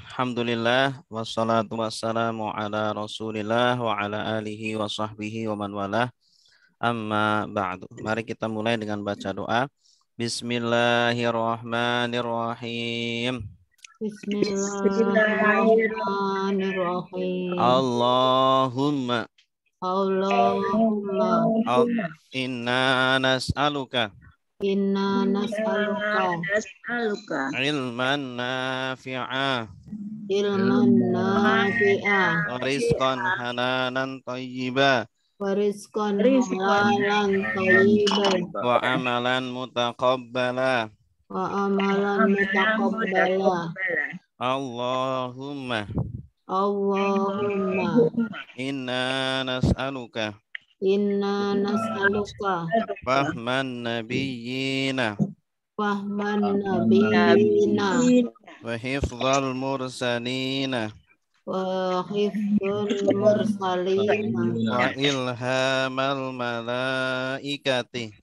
Alhamdulillah wassalatu wassalamu ala Rasulillah wa ala alihi wa sahbihi wa man walah. Amma ba'du. Mari kita mulai dengan baca doa. Bismillahirrahmanirrahim. Bismillahirrahmanirrahim. Allahumma inna nas'aluka ilman nafi'a wa rizqan halalan tayyiba wa amalan mutaqabbala. Allahumma inna nas'aluka fahman nabiyyina wa hifdzal mursalina wa ilhamal malaikati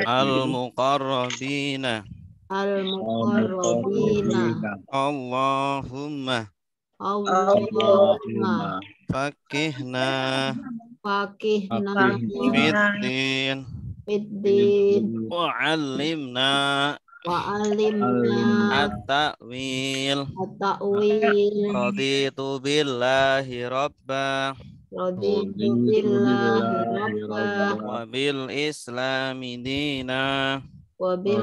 al-muqarrabina. Allahumma fakihna fiddin wa'allimna at-ta'wil raditu billahi rabba wa bil islami dina wa bi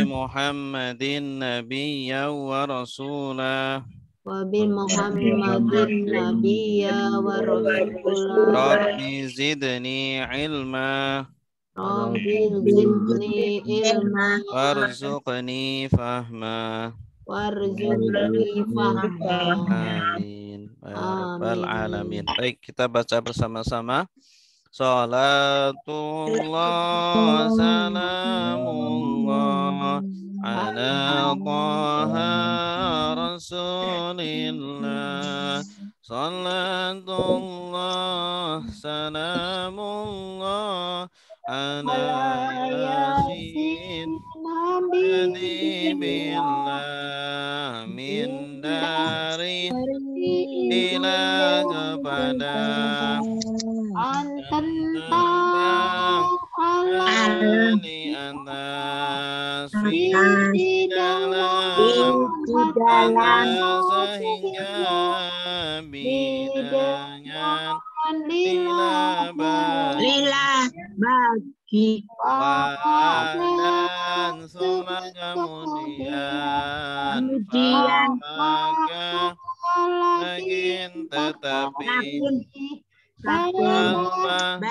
Muhammadin nabiyya wa rasulah Rabbi zidni ilma warzuqni fahma. Amin ya rabbal alamin. Baik, kita baca bersama-sama. Salatullah salamullah ala taha rasulillah. Salatullah salamullah ala yasin billah min dari ila kepada tentang alani atas di dalam sehingga bidangan lila bagi dan semua kemudian maka lagi tetapi bahkan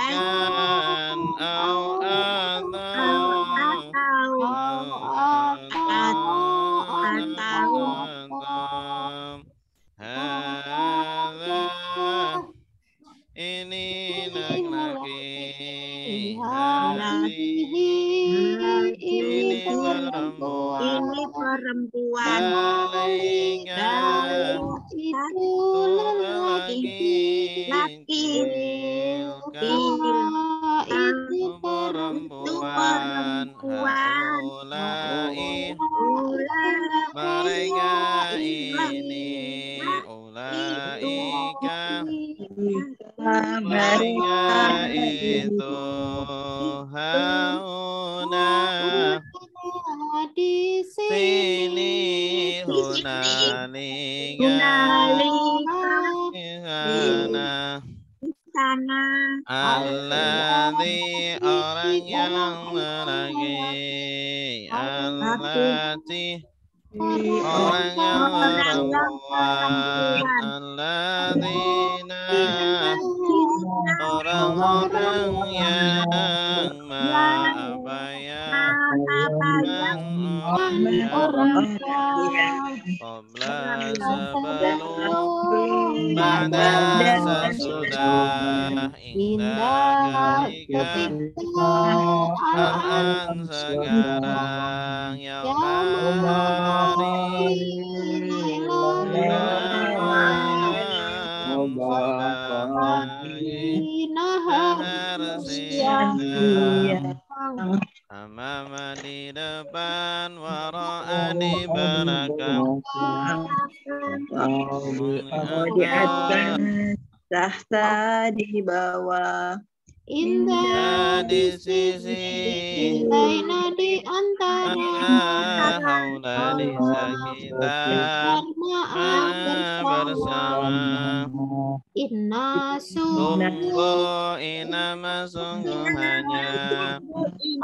ini laki-laki ini perempuan itu laki-laki itu perempuan mereka ini ulaika mereka itu hauna di sini hunalika sana alladzi orang yang lagi allati orang yang perempuan alladzina orang-orang yang orang qabla sebelum pada sesudah indah ketika an sekarang yang hari Amama di depan, wara'a di belakang. Di atas, tahta di bawah. Indah Di sisi, Baina di antara haula di sekitar, bersama. Inna Sungguh inama sungguhnya,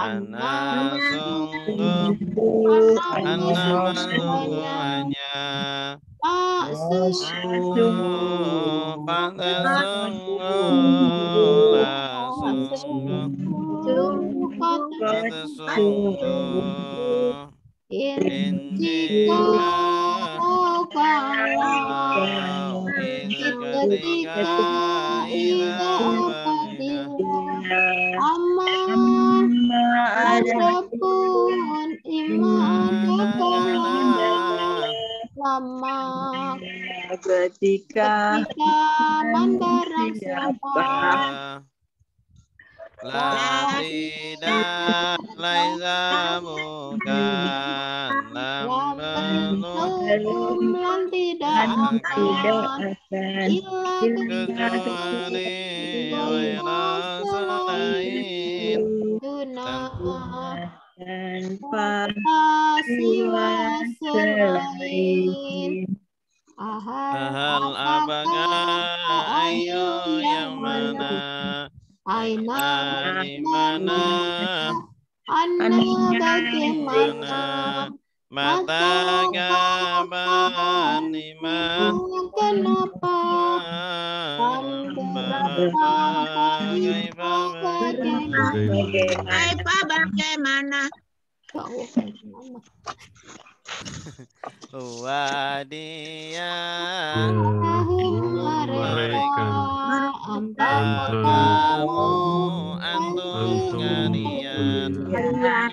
Ana sungguh, Anama sungguhnya, pada sungguh, sungguh, pada sungguh, Jika kalau ketika apabila adapun lama ketika mendarang siapa tidak, laisa bukan, lam belum, lan tidak akan kecuali rasa lain tanpa siwa selain hal apakah ayo yang mana aina di mana bagaimana mata kapan lima kenapa bagaimana wadian mereka antum kalian ana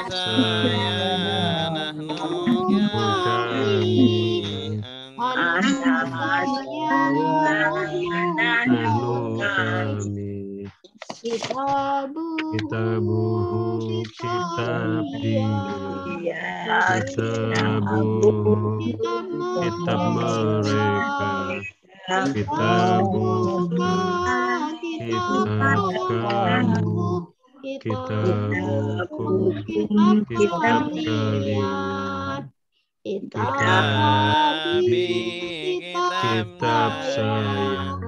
saya nahnu kami Kitabuhu kitab dia, kitabuhu kitab mereka, kitabuhu kitab kamu, kitabuku kitab kalian, kitab saya,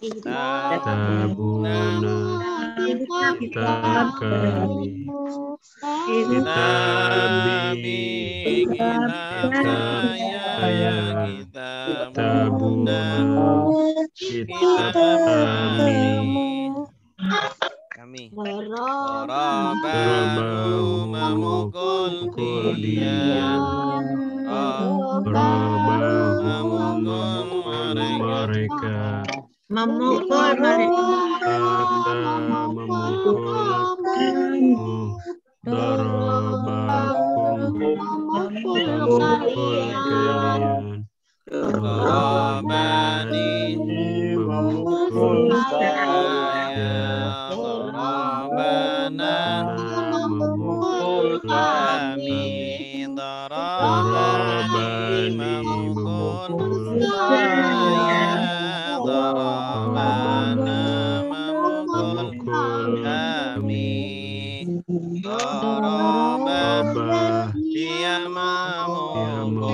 kitabuna kitab kami, kitabi kitab saya, kitabuna kitab kami. Darabahu memukul dia, Darabahu memukul mereka, memukul mereka, memukulmu, darabakum memukul kalian, darabani memukul saya, darabana memukul kami, darabani memukul saya, darabana memukul kami, daraba dia memukul,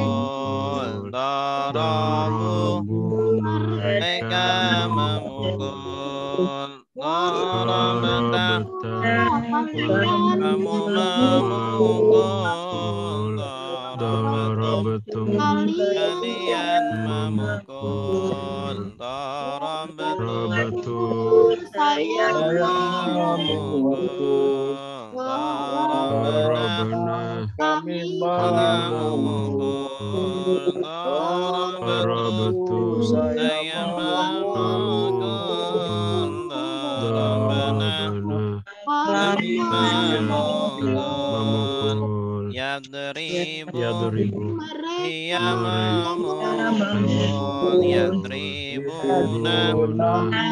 darabu mereka memukul, darabata kamu memukul, darabatum kalian memukul, darabatum saya memukul, darabana kami memukul, darabatum saya memukul, darabana kami memukul, yadribu ia memukul, yadribuna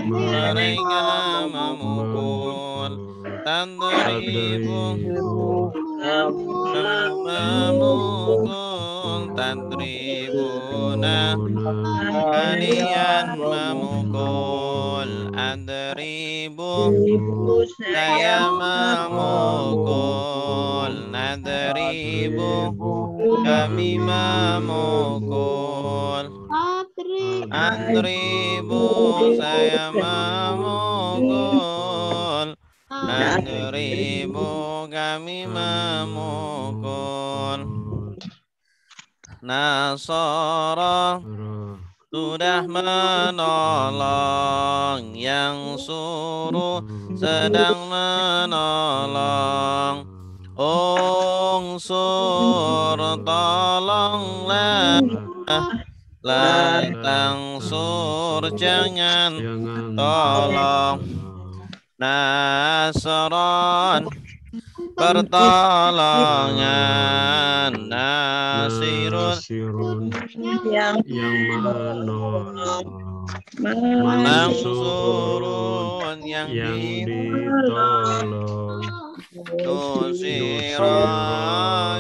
mereka memukul, tadribu kamu memukul tadribuna kalian memukul adribu saya memukul nadribu kami memukul adribu saya memukul adribu kami memukul Nasara sudah menolong yang suruh sedang menolong unsur tolonglah la tangsur jangan tolong nasron pertolongan nasirun yang menolong mansurun yang ditolong nusira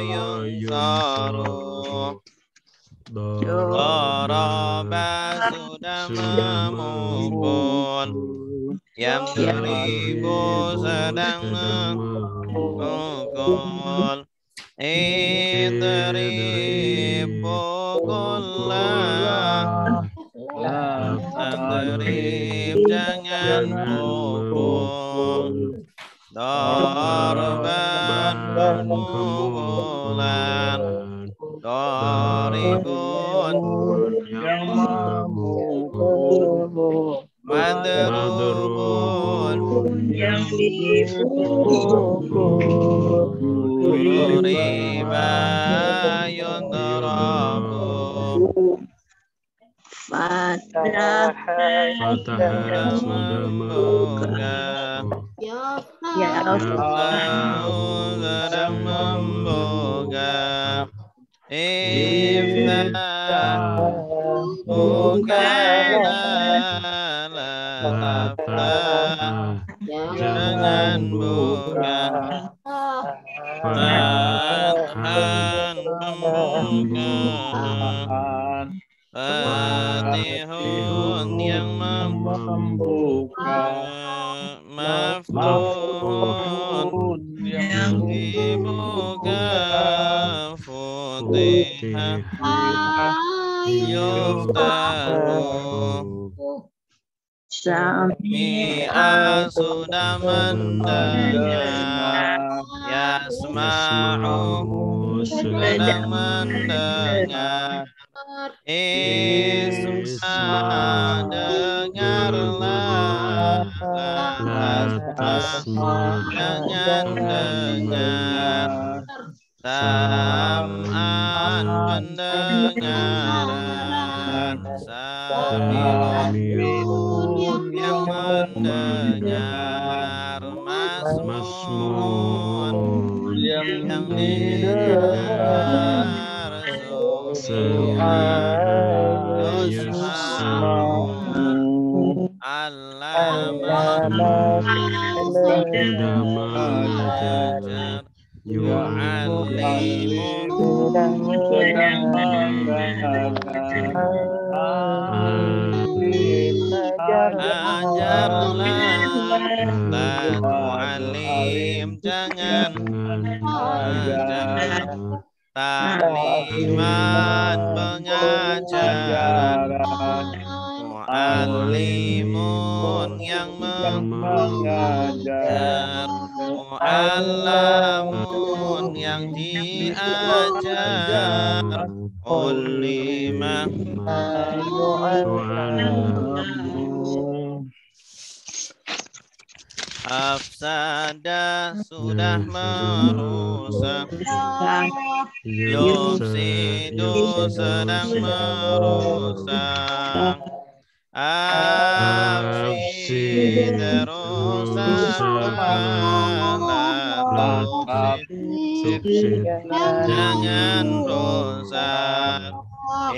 yunsaru daraba sudah memukul yang beribu sedang memukul idribu kullah adrib jangan pukul darban pemukulan daribun yang memukul madrubun yang dipukul duriba yundrabu Fatah sudah membuka ya sedang membuka iftah bukan taftah jangan buka fathan pembukaan fatihun yang membuka maftuhun yang dibuka futihah yuftahu Sami'a sudah mendengar Yasma'u sedang mendengar Isma dengarlah Tasma jangan dengar Sam'an pendengaran Sami'un yang mendengar Masmun yang didengar Yusma'u Allama sudah mengajar Yu'allimu sedang mengajarkan ajarlah la tu'allim jangan ajar ta'liman pengajaran mu'allimun yang mengajar mu'allamun yang diajar ulima afsada sudah merusak yufsidu sedang merusak afsid rusak jangan rusak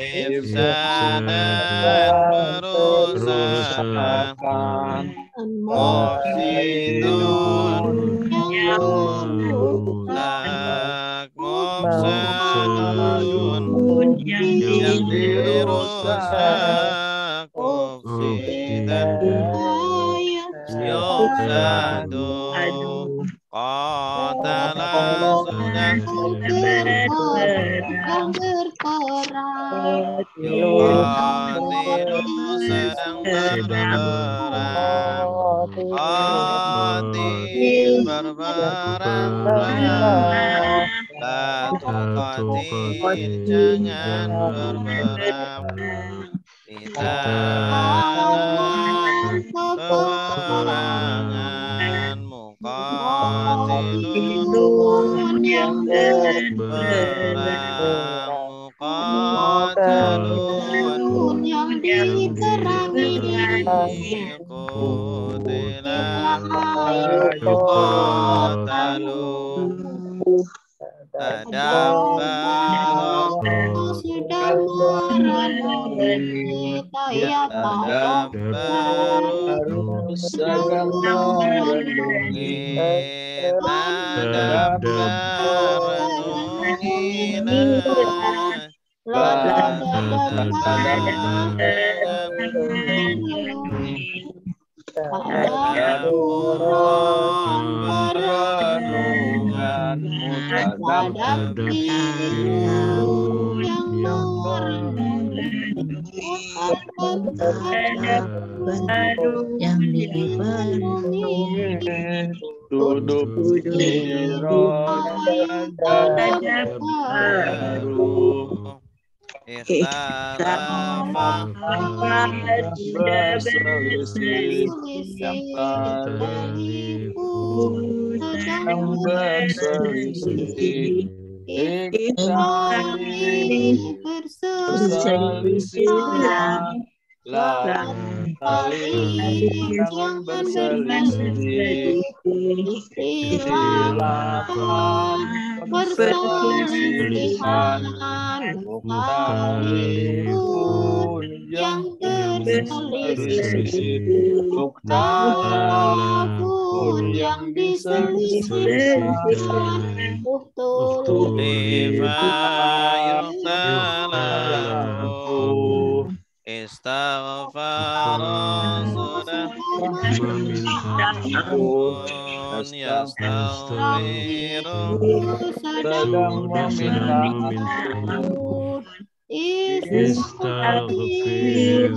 ifsadan merusak mufsidun Qatala sudah yang berperang Yuqatilu sedang berperang Qatil berperang La tuqatil jangan berperang di dalam peperangan Muqatilun yang berperang Muqatalun yang diterangi Qutila yuqatalun Tadabbar sudah merenungi Tadabbaru sedang merenungi renungan yang dipenuhi duduk baru Ikhtalafa berselisih yang berselisih berselisih jangan berselisih perselisihan mukhtalifun yang berselisih mukhtalifun yang diselisihkan Istaghfara sudah meminta ampun yastaghfiru sedang meminta ampun Istaghfir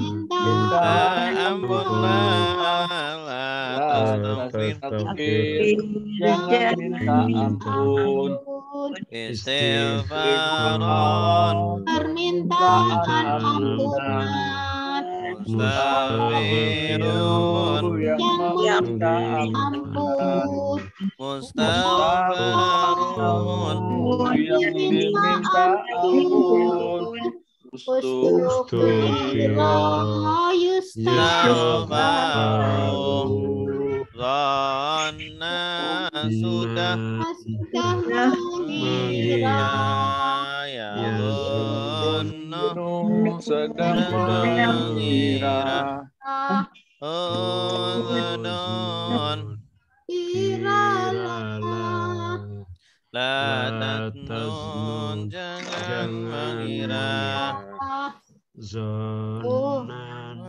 jangan minta ampun istighfaron permintaan ampunan mustaghfirun yang meminta ampun mustaghfirun yang diminta ampun Zana sudah mengira ya sedang mengira La tatnun jangan mengira zonan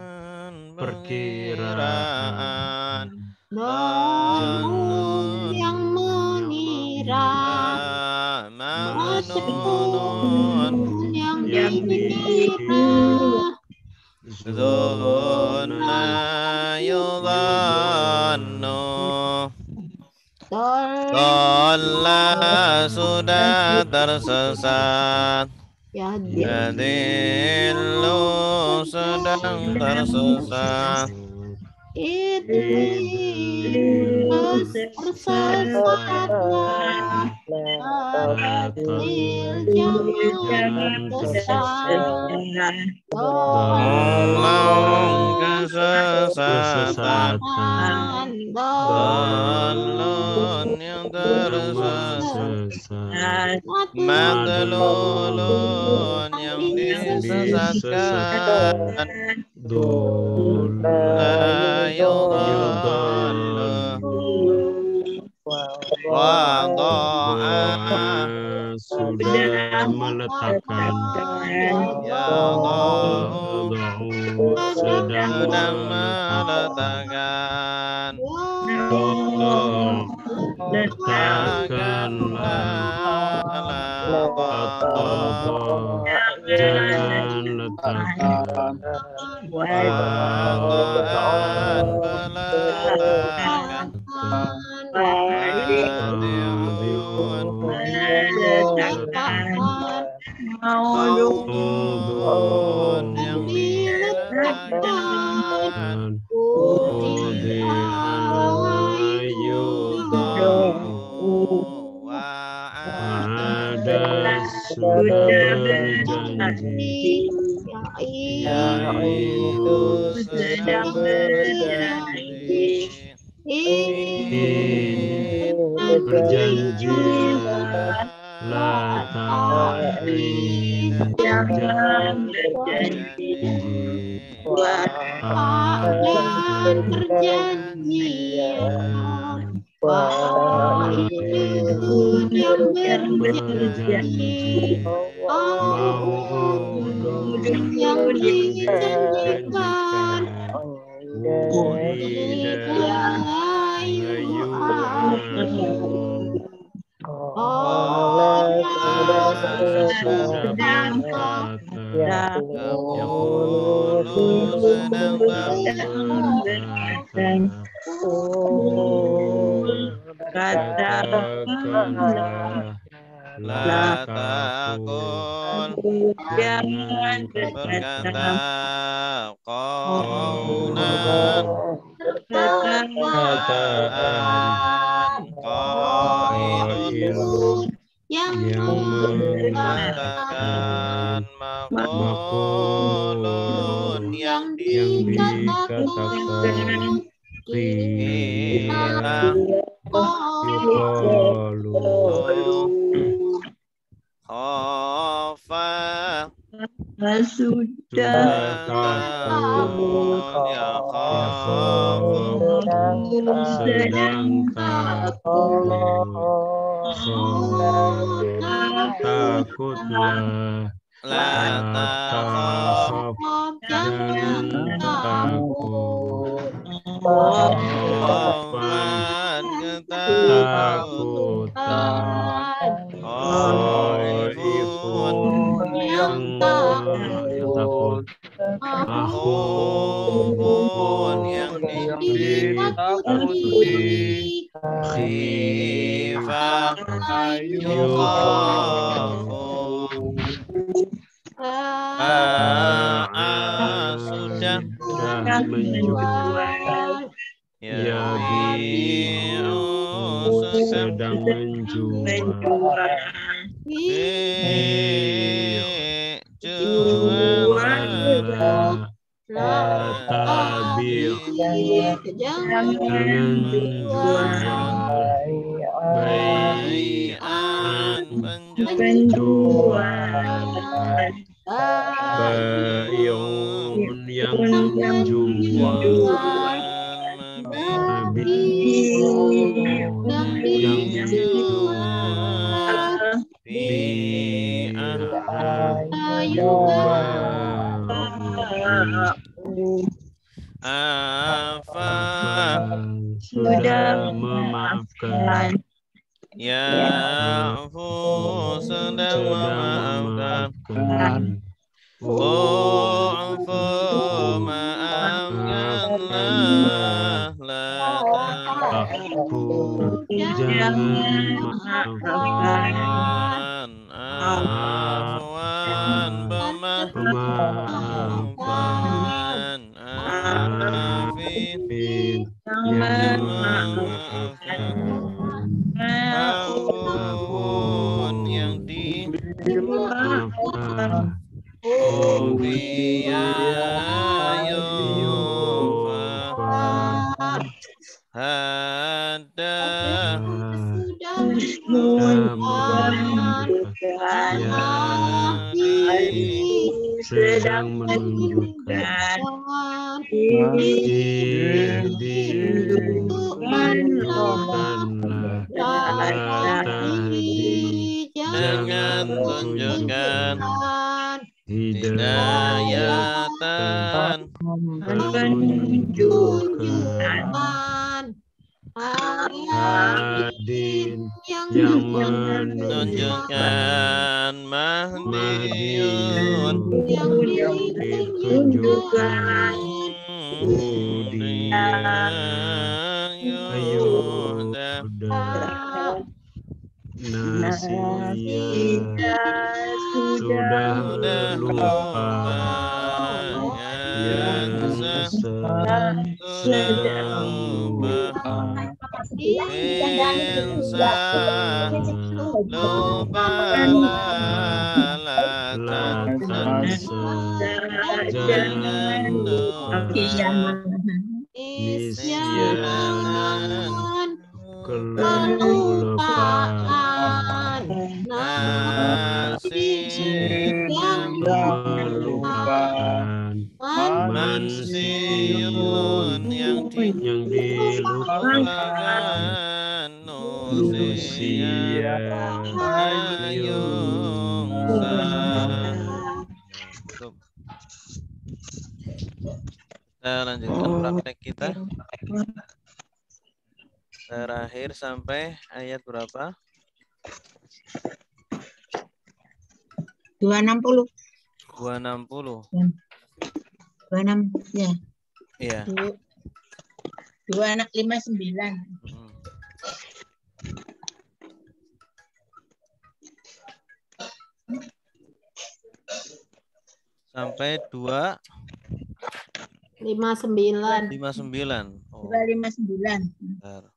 perkiraan yang mengira Manunun yang dikira Zona yudhannu Dalla sudah tersesat Yadillu sedang tersesat Tolong kesesatan Dalun yang tersesat Madlulun yang disesatkan La yudhallu Wado'a sudah meletakkan Yada'u sedang sedang meletakkan meletakkan letakkanlah Al-Qadha, jangan letakkan Wada'an, meletakkan Wadi'un, Maudun yang diletakkan Udi'an mayudahu Wa'ada sudah berjanji Yaitu sedang berjanji Berjanjilah La ta'in jangan berjanji Kalian perjanjian Wa'idun yang berjanji Mau'udun yang dijanjikan sedang katakanlah la takun jangan berkata qaulan perkataan qailun yang mengatakan maqulun yang dikatakan qila yuqalu khafa sudah takut ya khafu sedang takutlah la takhaf jangan takut khaufan ketakutan khaifun yang takut akhufun yang ditakuti khifah yukhafu sudah menjual yabi'u sedang menjual jualah tabi' jangan jual bai'an penjual bai'un yang menjual yang dijual sudah memaafkan ya'fu sedang memaafkan wa'fu maafkanlah la ta'fu jangan maafkan afwan pemaafan afifin yang memaafkan afun yang dimaafkan sedang menunjukkan jangan tunjukkan hidayatan penunjukan Hadin yang yang menunjukkan Tunjukkan Mahdiyun Mahdiyun yang ditunjukkan Udia Yuda Ayuda Nasiya sudah Sudah lupa yang sedang lupa Insan lupalah la tansa jangan lupa nisyanan kelupaan nasi yang melupakan mansiun yang dilupakan nusia ayungsan. Cukup. Kita lanjutkan praktek kita. Terakhir sampai ayat berapa? 260. 260. 26 ya. Iya. 259. Sampai 59. 259. Oh. 259. Bentar.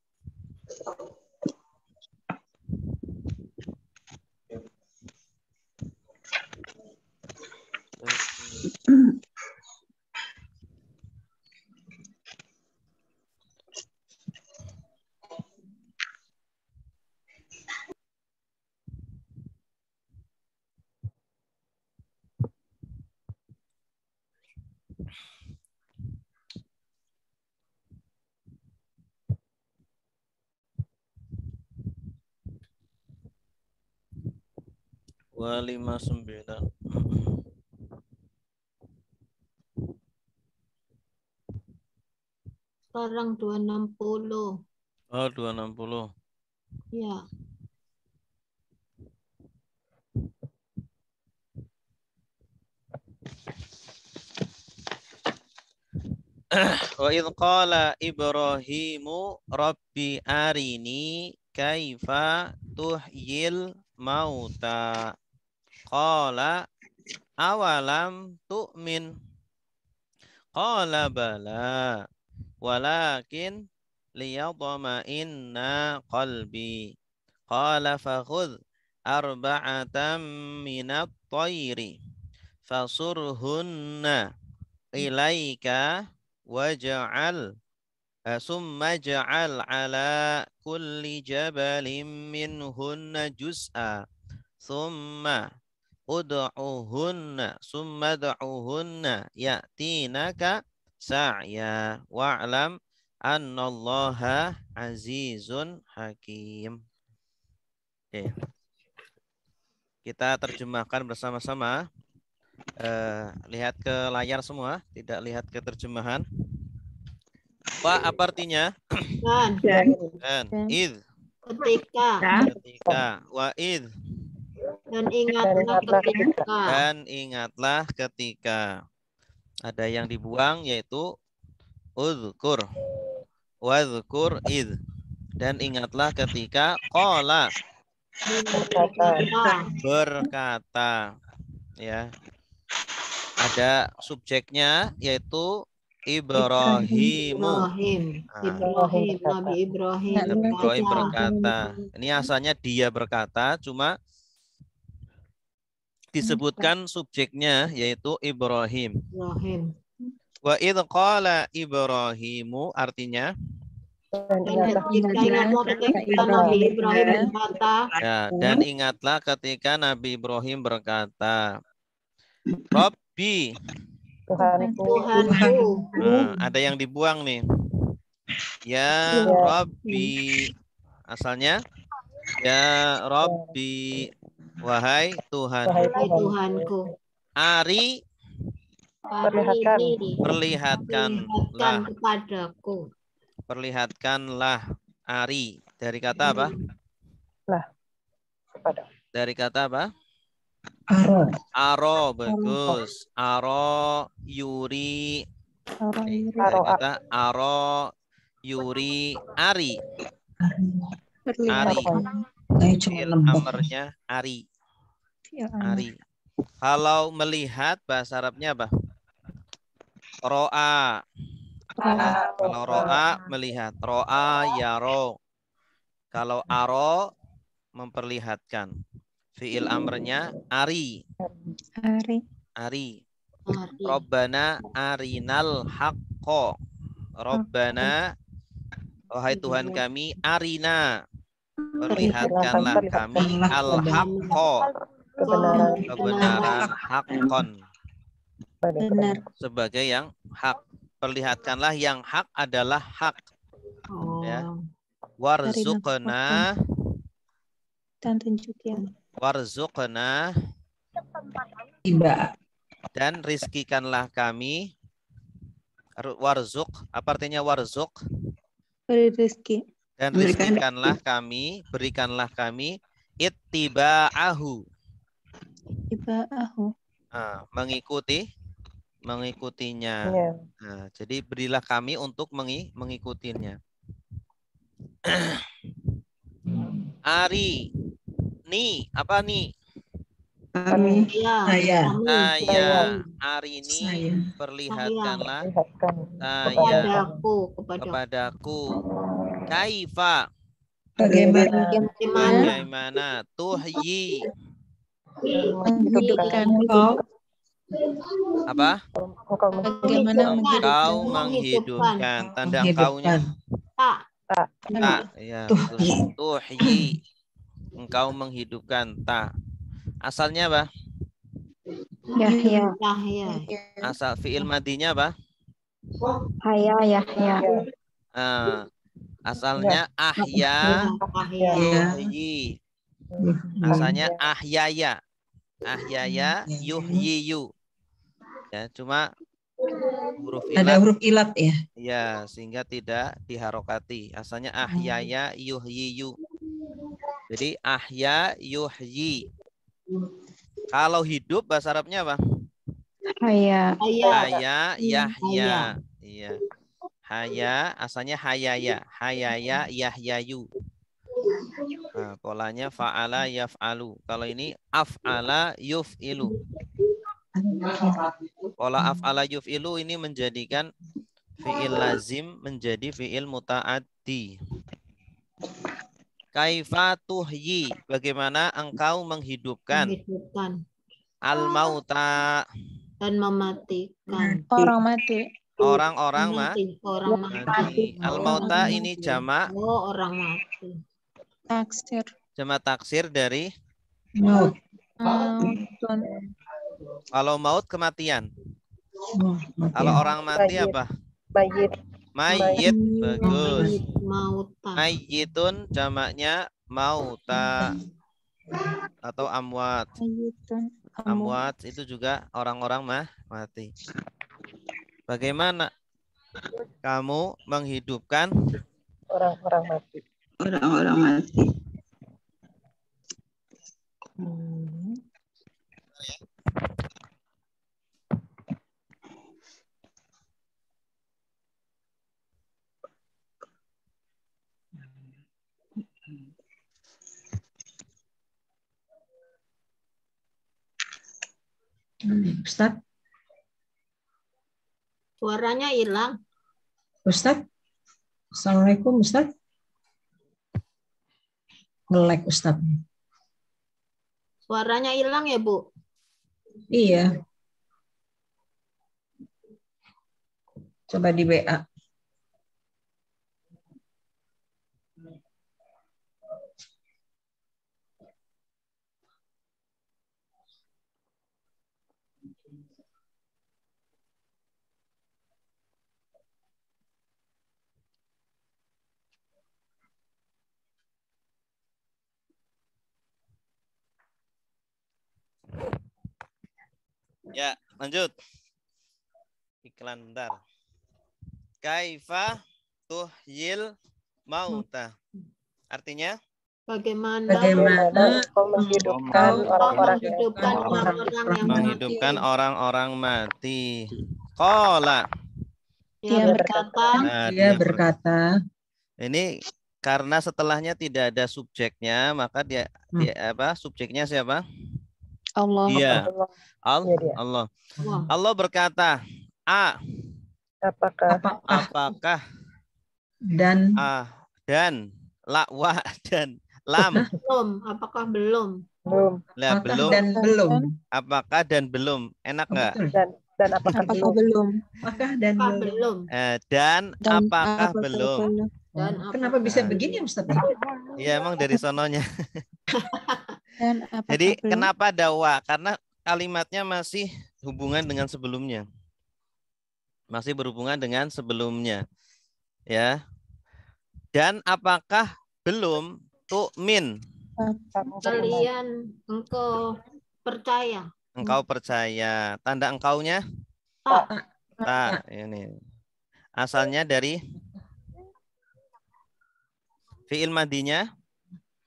Dua lima sembilan. Sekarang 260. Oh, 260. Ya. Wa idh qala Ibrahimu Rabbi arini kaifa tuhyil mauta. Qala awalam tu'min. Qala bala walakin liyadma'inna qalbi. Qala fakhudh arba'atan minat tayri fasurhunna ilaika waj'al summa ja'al ala kulli jabalin minhunna juz'a summa ud'uhunna ya'tinaka sa'ya wa'lam annallaha azizun hakim. Oke. Kita terjemahkan bersama-sama. Lihat ke layar semua, tidak lihat ke terjemahan. Pak, apa artinya? Dan Id. ketika. Wa id. Dan ingatlah ketika. Dan ingatlah ketika. Ada yang dibuang yaitu udhkur. Wadhkur id. Dan ingatlah ketika qala berkata. Ya. Ada subjeknya yaitu Ibrahimu. Nabi Ibrahim berkata. Ini asalnya dia berkata, cuma disebutkan subjeknya yaitu Ibrahim. Wa idh qala Ibrahimu artinya Nabi Ibrahim berkata. Ya, dan ingatlah ketika Nabi Ibrahim berkata, Rabbi, Tuhanku. Ada yang dibuang nih. Ya Rabbi. Asalnya ya Rabbi, wahai Tuhanku. Ari, perlihatkanlah. Perlihatkan kepadaku. Perlihatkanlah Ari. Dari kata apa? Dari kata apa? Aro. Aro, bagus. Aro, yuri. Dari kata aro, yuri, ari. Ari. Fi'il amarnya ari. Ari. Kalau melihat bahasa Arabnya apa? Ro'a. Kalau ro'a melihat. Ro'a yaro. Kalau aro memperlihatkan. Fi'il amrnya ari. Ari. Robbana arinal haqqo. Robbana, wahai Tuhan kami, arina. Perlihatkanlah kami al-haqqo. Kebenaran haqqon. Benar. Sebagai yang hak. Perlihatkanlah yang hak adalah hak. Ya. Warzuqna. Dan tunjuk ya. Warzuqna. Dan rizkikanlah kami. Warzuk. Apa artinya warzuk? Beri rezeki. Dan rizkikanlah kami. Berikanlah kami. Ittiba'ahu. Ibaahu. Mengikutinya. Nah, jadi berilah kami untuk mengikutinya. Ari. Ni. Apa nih? Saya. Ari ini perlihatkanlah kepadaku. Kaifa. Bagaimana tuhyi. Menghidupkan. Apa? Bagaimana Engkau menghidupkan. Tanda engkaunya. Ta. Ya, tuhyi. Engkau menghidupkan. Ta. Asalnya apa? Yahya. Asal fi'il madinya apa? Yahya. Asalnya ahya. Yuhyi. Asalnya ahyaya. Ahyaya yuhyiyu. Ya, cuma Ada huruf ilat ya. Ya, sehingga tidak diharokati. Asalnya ahyaya yuhyiyu. Jadi ahya yuhyi. Kalau hidup bahasa Arabnya apa? Haya. Yahya. Iya. Haya asalnya hayaya. Hayaya yahyayu. Nah, polanya fa'ala yaf'alu. Kalau ini af'ala yuf'ilu. Pola af'ala yuf'ilu ini menjadikan fi'il lazim menjadi fi'il muta'addi. Kaifa tuhyi, bagaimana engkau menghidupkan al-mauta dan mematikan Orang mati. orang-orang mati. Al-mauta ini jamak orang mati. Taksir. jamak taksir dari Mautun. kalau maut kematian. Kalau orang mati apa? Mayyit. Bagus. Mayyitun jamaknya mauta atau amwat. Amwat itu juga orang-orang mati. Bagaimana kamu menghidupkan orang-orang mati? Ustaz, Suaranya hilang. Ustaz. Assalamualaikum Ustaz. Nge-lag Ustaz. Suaranya hilang ya, Bu? Iya. Coba di WA. Ya, lanjut. Iklan bentar. Kaifa tuhyil mauta. Artinya Bagaimana Bagaimana Engkau menghidupkan engkau orang-orang yang menghidupkan orang-orang yang menghidupkan orang-orang mati. Qala. Dia berkata, Nah, dia berkata, ini karena setelahnya tidak ada subjeknya, maka dia subjeknya siapa? Allah. Dia. Iya, dia. Allah. wah, Allah berkata, Apakah apakah dan dan wa dan lam. belum, apakah belum? belum Lah, apakah belum. dan belum. Apakah dan belum? Enak Oh, nggak? betul. dan apakah Apakah belum? belum? Apakah dan Apakah belum. belum? Dan Dan apakah belum? Dan Kenapa bisa Nah. begini Ustaz? Ya emang dari sononya. Dan apakah Jadi belum? kenapa ada wa? Karena kalimatnya masih hubungan dengan sebelumnya. Masih berhubungan dengan sebelumnya. Ya. Dan apakah belum tu'min? Kamu beriman. Kalian engkau percaya? Engkau percaya. Tanda engkaunya? Tak. Tak. Ini. Asalnya dari fi'il madinya?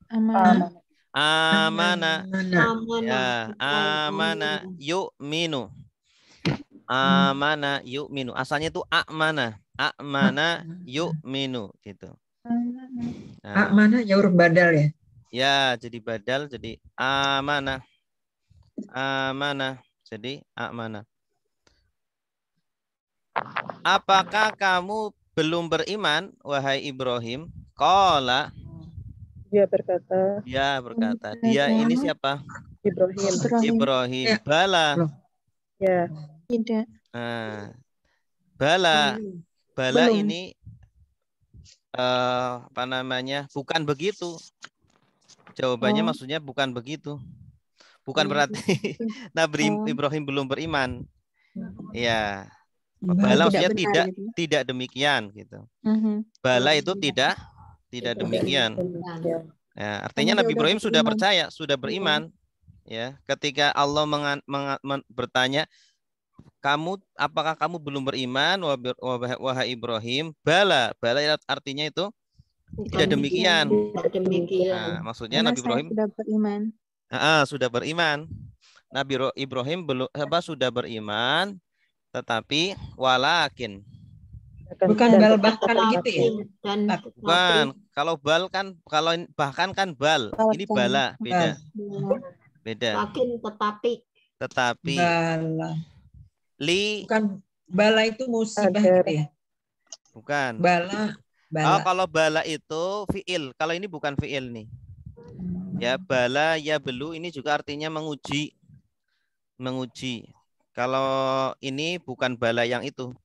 Amanah. Amana. Mana? Ya, amana yu'minu. Amana yu'minu. Asalnya itu amana. Amana yu'minu gitu. Nah, Mana ya huruf badal ya? ya, jadi badal jadi amana. Amana. Jadi amana. Apakah kamu belum beriman, wahai Ibrahim? Qala. Dia berkata, Dia berkata. Dia ini siapa? Ibrahim. Ibrahim. Ya. Bala. Ya, Tidak. Nah, bala. Bala Belum. ini apa namanya? Bukan begitu. Jawabannya Oh. maksudnya bukan begitu. Bukan berarti Nabi Ibrahim belum beriman. Ya. Bala maksudnya benar, gitu. tidak demikian gitu. Mhm. Bala itu tidak demikian. Ya, artinya Karena dia Nabi udah Ibrahim sudah beriman. percaya, sudah beriman. Ya, ketika Allah bertanya, apakah kamu belum beriman, wahai Ibrahim? Bala artinya itu tidak demikian. Tidak demikian. Nah, maksudnya Karena Nabi saya Ibrahim sudah beriman. sudah beriman. Nabi Ibrahim belum sudah beriman, tetapi walakin. Bukan bal bahkan gitu ya? Dan Bukan. Kalau bal kan, kalau bahkan kan bal. Ini bala, beda. Beda. Lakin Tetapi Bala. li Bukan bala itu musibah Agar. gitu ya? bukan. Bala. Oh, kalau bala itu fiil. Kalau ini bukan fiil nih. Ya, bala ya belu ini juga artinya menguji. Menguji. Kalau ini bukan bala yang itu.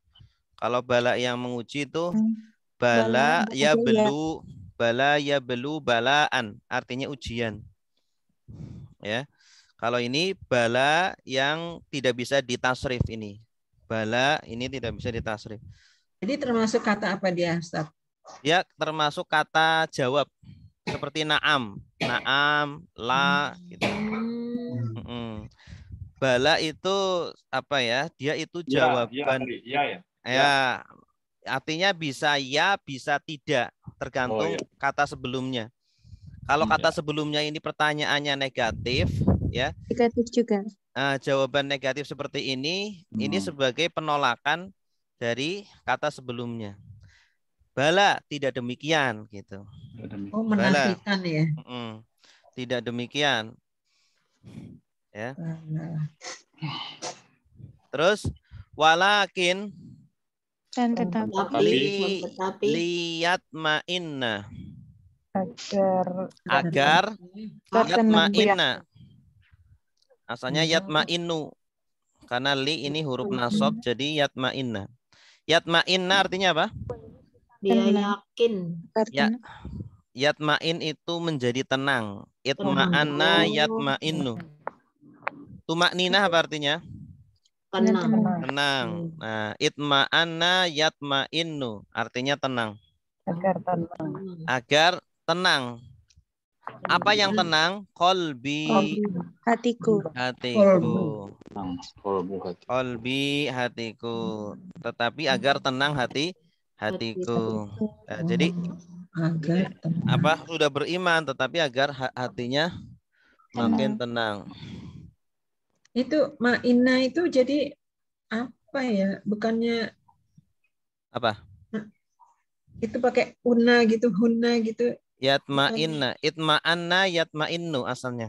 Kalau bala yang menguji itu bala ya belu, balaan, artinya ujian. Ya. Kalau ini bala yang tidak bisa ditasrif ini. Bala ini tidak bisa ditasrif. Jadi termasuk kata apa dia, Ustaz? Ya, termasuk kata jawab. Seperti na'am, la gitu. Bala itu apa ya? Dia itu jawaban. Ya, artinya bisa ya, bisa tidak, tergantung kata sebelumnya. Kalau kata sebelumnya ini pertanyaannya negatif, ya. Negatif juga. Jawaban negatif seperti ini sebagai penolakan dari kata sebelumnya. Bala tidak demikian gitu. Oh, menafikan ya. Tidak demikian. Ya. Terus walakin Dan tetapi liat ma'inna agar yatma'inna. Asalnya yatma'innu. Karena li ini huruf nasab jadi yatma'inna. Yatma'inna artinya apa? dia yakin. Ya. Yatma'in itu menjadi tenang. Itma'anna yatma'innu. Tumakninah apa artinya? Tenang. Nah, itma'anna yatma'innu artinya tenang. Agar tenang. Apa yang tenang? Qalbi. hatiku. Qalbi, hatiku. Tetapi agar tenang hatiku. Nah, jadi Agar tenang. apa sudah beriman tetapi agar hatinya makin tenang. Itu ma'inna itu jadi apa ya? Bukannya Apa? itu pakai hunna gitu. Yatma'inna, itma'anna yatma'innu asalnya.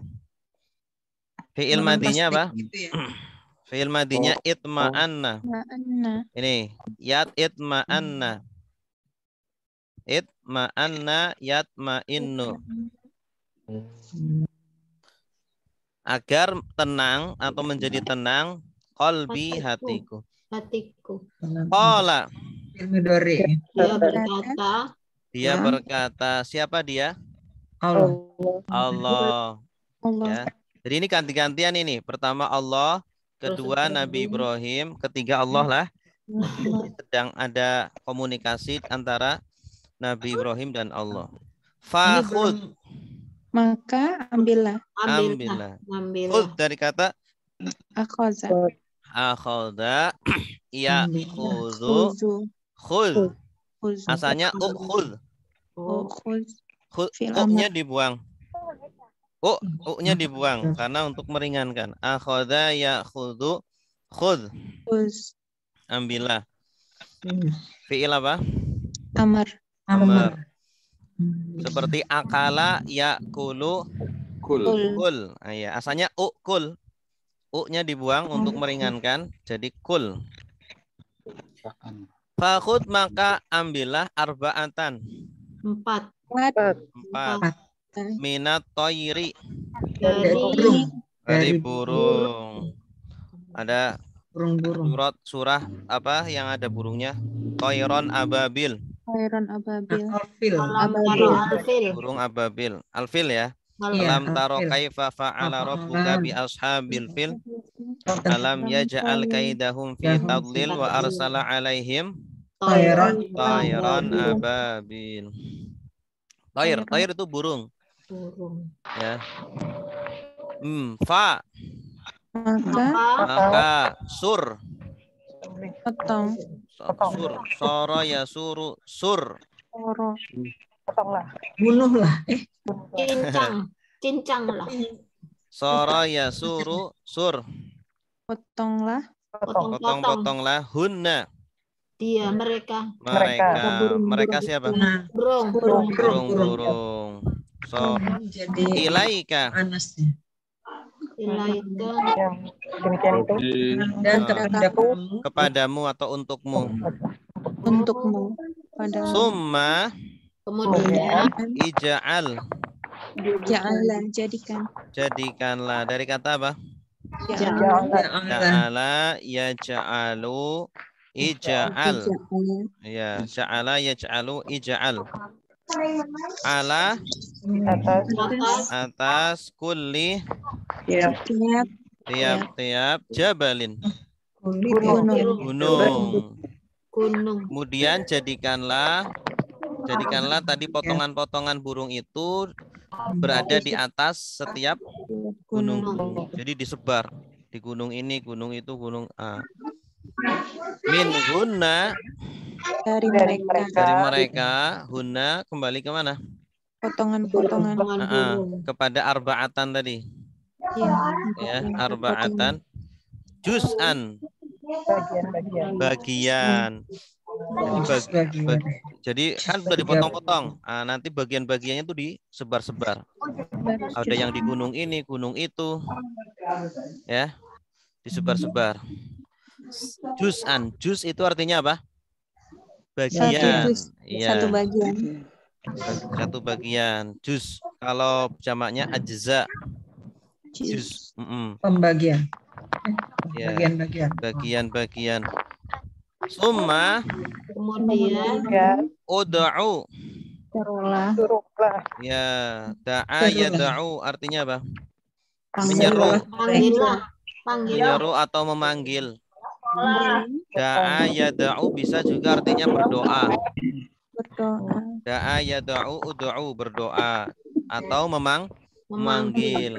Fi'il Memang madinya pasti apa? gitu ya. Fi'il madinya itma'anna. Ma'anna. Ini itma'anna. Itma'anna yatma'innu. Agar tenang atau menjadi tenang qalbi hatiku. Hatiku. Qala, Ilmudori. Dia berkata, siapa dia? Allah. Allah. Allah. Ya. Jadi ini ganti-gantian ini. Pertama Allah, kedua Nabi Ibrahim, ketiga Allah lah. Sedang ada komunikasi antara Nabi Ibrahim dan Allah. Fakhud, Maka ambillah. ambillah. Khud dari kata Akhoza. akhadha, ya khudu, Khuzu. khud. Khuzu. Asalnya ukhud. Khuz. Khud, Fil u-nya dibuang. U-nya dibuang karena untuk meringankan. Akhadha ya khudu, khud. Khuz. Ambillah. Fi'il apa? Amar. Amar. Seperti akala ya kulu Kul. kul. Ya, asalnya kul. U-nya dibuang untuk meringankan jadi kul. Fakhud maka ambillah arba'atan. 4 Empat. Minat toyri dari dari burung. Ada Burung-burung. surah apa yang ada burungnya? Toyron ababil. Khairon ababil. Alfil. Alfil. Burung ababil. Alfil ya. Iya, Alam taro alfil. kaifa fa'ala rabbuka bi ashabil fil. Alam yaj'al kaidahum fi tadlil wa arsala alaihim Tayran. tayran ababil. Tayr itu burung. Burung. Ya. Fa Maka maka sur potong. sur soro ya suru sur Oro. Potonglah. Bunuhlah. Cincang lah. soro ya suru sur Potonglah. potong-potonglah hunna Dia mereka mereka siapa? Nah, burung. Burung. So jadi ilaika panasnya. Ilaika Yang demikian itu. Dan kepadamu kepadamu atau untukmu. Untukmu. Padamu. Summa kemudian ija'al Ja'ala. Jadikan. jadikanlah dari kata apa? Ja'ala. Ja'ala yaj'alu ija'al. Ya, ja'ala yaj'alu ija'al. Ala atas kulli Tiap tiap-tiap jabalin gunung. gunung. Kemudian jadikanlah tadi potongan-potongan burung itu berada di atas setiap gunung. Jadi disebar di gunung ini, gunung itu, gunung A. Min hunna Dari mereka hunna kembali ke mana? potongan-potongan. Kepada arba'atan tadi. Ya, arba'atan juz'an bagian. Jadi kan sudah dipotong-potong. Nanti bagian-bagiannya itu disebar-sebar. Ada yang di gunung ini, gunung itu. Ya. Disebar-sebar. Juz'an. Juz itu artinya apa? Bagian. Satu bagian. Satu bagian. Juz. Kalau jamaknya ajza. Juz. Pembagian. Ya. Bagian-bagian. Summa kemudian ud'u. Suruhlah. Ya, da'a yad'u artinya apa? Menyeru. Menyeru atau memanggil. Da'a yad'u bisa juga artinya berdoa. Da'a yad'u ud'u berdoa atau memanggil.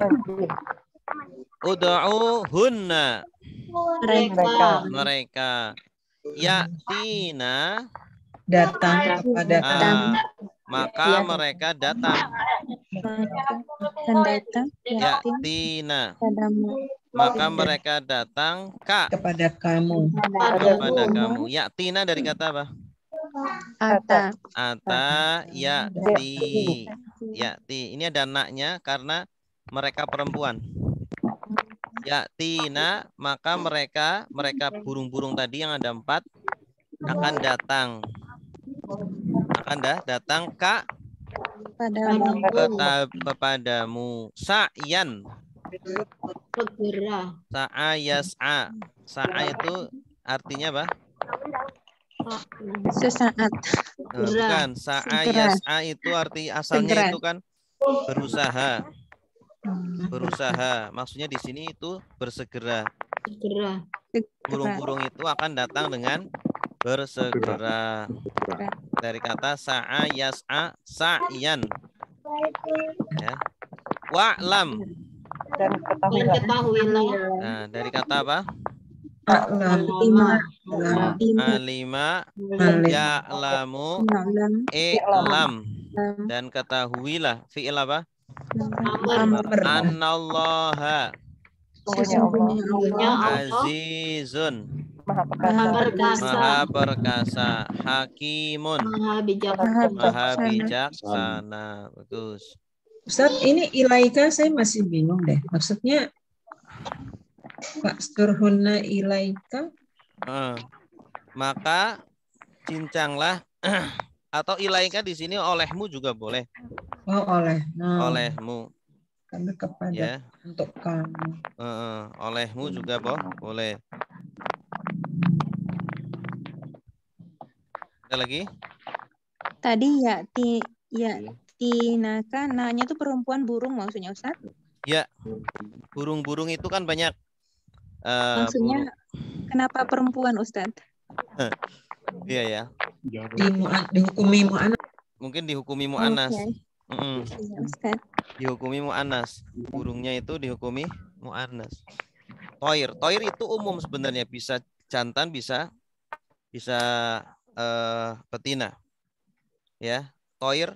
Ud'u hunna mereka. Yatina Datang kepada maka mereka datang. Dan datang yatim Yatina, padamu. maka mereka datang Kepada kamu. kepada kamu. Yatina dari kata apa? Ata. Ata, yati. Yati. Ini ada naknya karena mereka perempuan. Yatina, maka mereka burung-burung tadi yang ada 4 akan datang. Akan datang Padamu. kepadamu. Sa'yan. Segera. Sa'a yas'a. Sa'a itu artinya apa? Sesaat. Bukan. Sa'a Segera. yas'a itu arti asalnya Segera. itu kan berusaha. Berusaha. Maksudnya di sini itu bersegera. Segera. Burung-burung itu akan datang dengan bersegera. Dari kata sa'a yas'a sa'yan. Ya. Wa'lam. Dan Dan ketahuilah. ketahuilah. Nah, dari kata apa? A'lam. Lama. Alima ya'lamu Ma'lam. i'lam. Dan ketahuilah fi'il apa? Amr. Annallaha Sesungguhnya Sesungguhnya Allah azizun Maha Maha perkasa. perkasa, maha perkasa, hakimun Maha bijak. maha bijaksana. Bagus. Ustaz, ini ilaika saya masih bingung deh. Maksudnya Pak Sturhuna ilaika. Maka cincanglah atau ilaika di sini olehmu juga boleh. Oh, oleh. Nah, Olehmu karena kepada ya. untuk kamu. Olehmu juga boleh. Ada lagi? Tadi yatinaka, nanya tuh perempuan burung maksudnya Ustaz? Ya. Burung-burung itu kan banyak. Maksudnya kenapa perempuan Ustaz? Iya ya. Dihukumi mu'annas. Mungkin dihukumi mu'annas. Oke. Iya Ustaz. Dihukumi mu'annas. Burungnya itu dihukumi mu'annas. Toir itu umum sebenarnya, bisa jantan, bisa betina. Ya, toir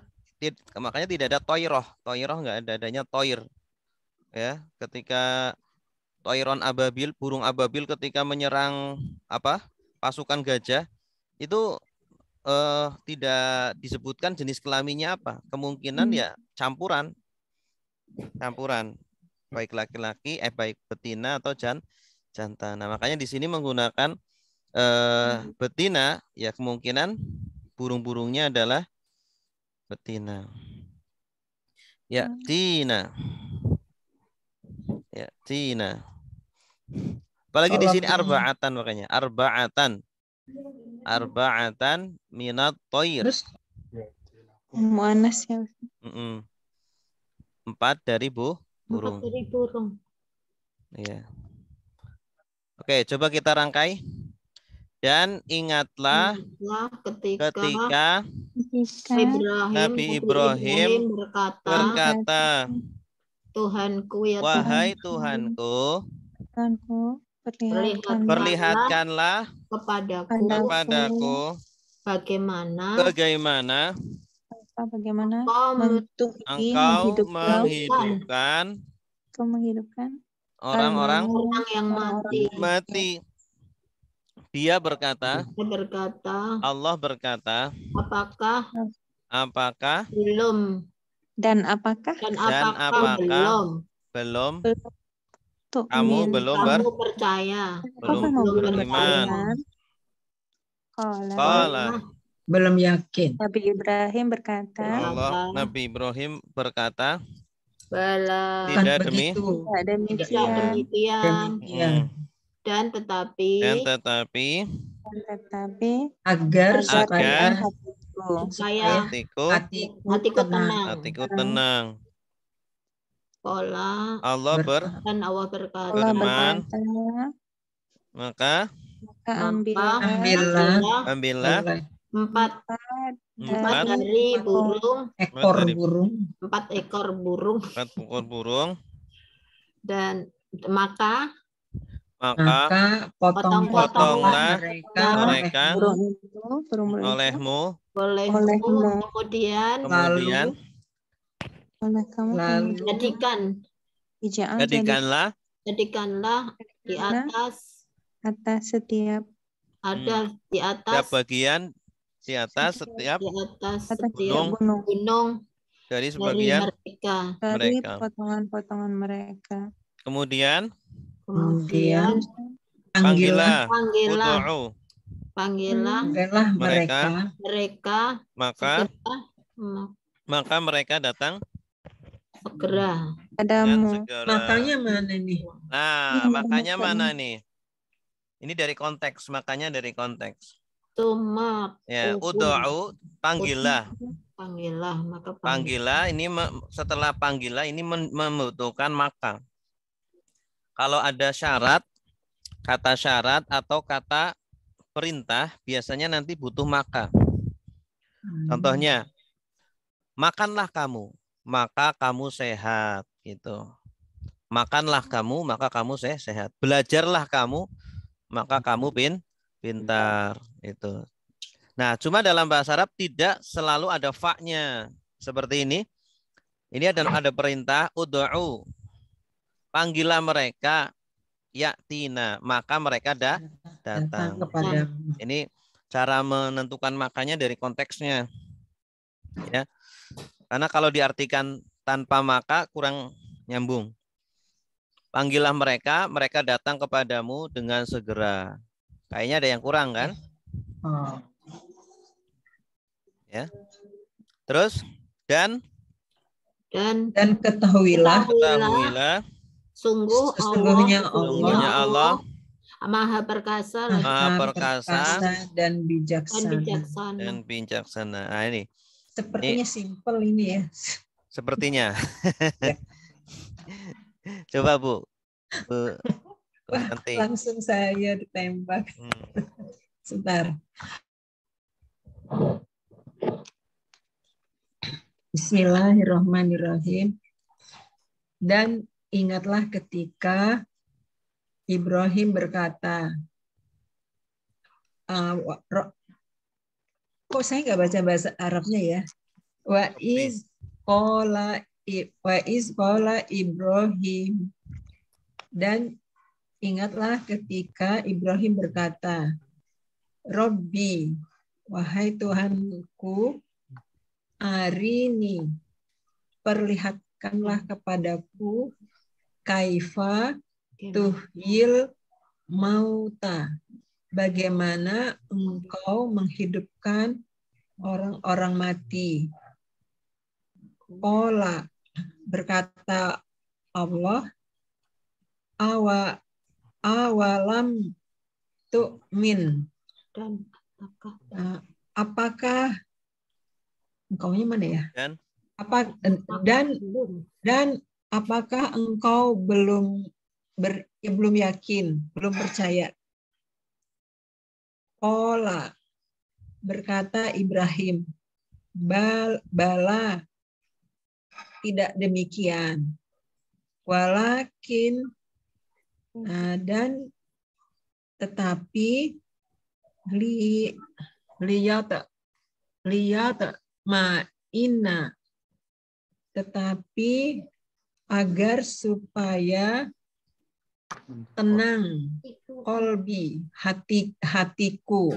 makanya tidak ada toiroh. Toiroh nggak ada, adanya toir. Ya, ketika toiron ababil, burung ababil ketika menyerang pasukan gajah itu tidak disebutkan jenis kelaminnya apa. Kemungkinan ya campuran. Baik laki-laki, baik betina atau jantan. Nah, makanya di sini menggunakan betina, ya kemungkinan burung-burungnya adalah betina. Ya, Tina. Ya, Tina. Apalagi di sini arba'atan makanya. Arba'atan minat toir. Terus Mu'annas ya. 4 dari burung. 4 dari burung. Ya. Oke, coba kita rangkai. Dan ingatlah ketika Nabi Ibrahim berkata, Tuhanku ya wahai Tuhanku, perlihatkanlah kepadaku bagaimana engkau menghidupkan orang-orang yang mati. Dia berkata, Allah berkata, apakah belum kamu belum percaya, beriman? belum yakin. Nabi Ibrahim berkata, Nabi Ibrahim berkata, Bala. tidak demikian. Dan tetapi Agar hatiku tenang. Allah berkata, maka ambillah 4 dari burung, 4 ekor burung, dan maka potonglah mereka burung itu olehmu, olehmu, kemudian kemudian oleh kamu jadikanlah jadikanlah di atas setiap setiap bagian di atas setiap gunung dari sebagian dari mereka. potongan-potongan mereka. Kemudian panggillah mereka maka mereka datang segera Padamu. Makanya mana nih? Nah, makanya mana nih? Ini dari konteks, makanya dari konteks. Ya, ud'u, panggillah. Panggillah ini setelah panggillah ini membutuhkan maka. Kalau ada syarat, kata syarat atau kata perintah biasanya nanti butuh maka. Contohnya, makanlah kamu, maka kamu sehat gitu. Makanlah kamu, maka kamu sehat. Belajarlah kamu, maka kamu pintar itu. Nah, cuma dalam bahasa Arab tidak selalu ada fa-nya. Seperti ini. Ini ada perintah ud'u. Panggillah mereka ya'tina, maka mereka datang. Ini cara menentukan makanya dari konteksnya. Ya. Karena kalau diartikan tanpa maka kurang nyambung. Panggillah mereka, mereka datang kepadamu dengan segera. Kayaknya ada yang kurang kan? Ya. Terus dan ketahuilah sesungguhnya Allah Maha perkasa dan bijaksana. Nah, ini sepertinya simpel ini ya. Sepertinya. Coba Bu. Nanti. Langsung saya ditembak. Sebentar. Bismillahirrahmanirrahim. Dan ingatlah ketika Ibrahim berkata, kok saya nggak baca bahasa Arabnya ya? Wa iz qala Ibrahim. Dan ingatlah ketika Ibrahim berkata, Robbi, wahai Tuhanku, arini, perlihatkanlah kepadaku, kaifa tuhyil mauta, bagaimana engkau menghidupkan orang-orang mati. Qala, berkata Allah, awalam tu'min, dan apakah engkaunya mana ya? Dan apakah engkau belum yakin, belum percaya? Qala, berkata Ibrahim, bala, tidak demikian. Walakin, dan tetapi lihat ma'inna, tetapi agar supaya tenang kolbi, hatiku.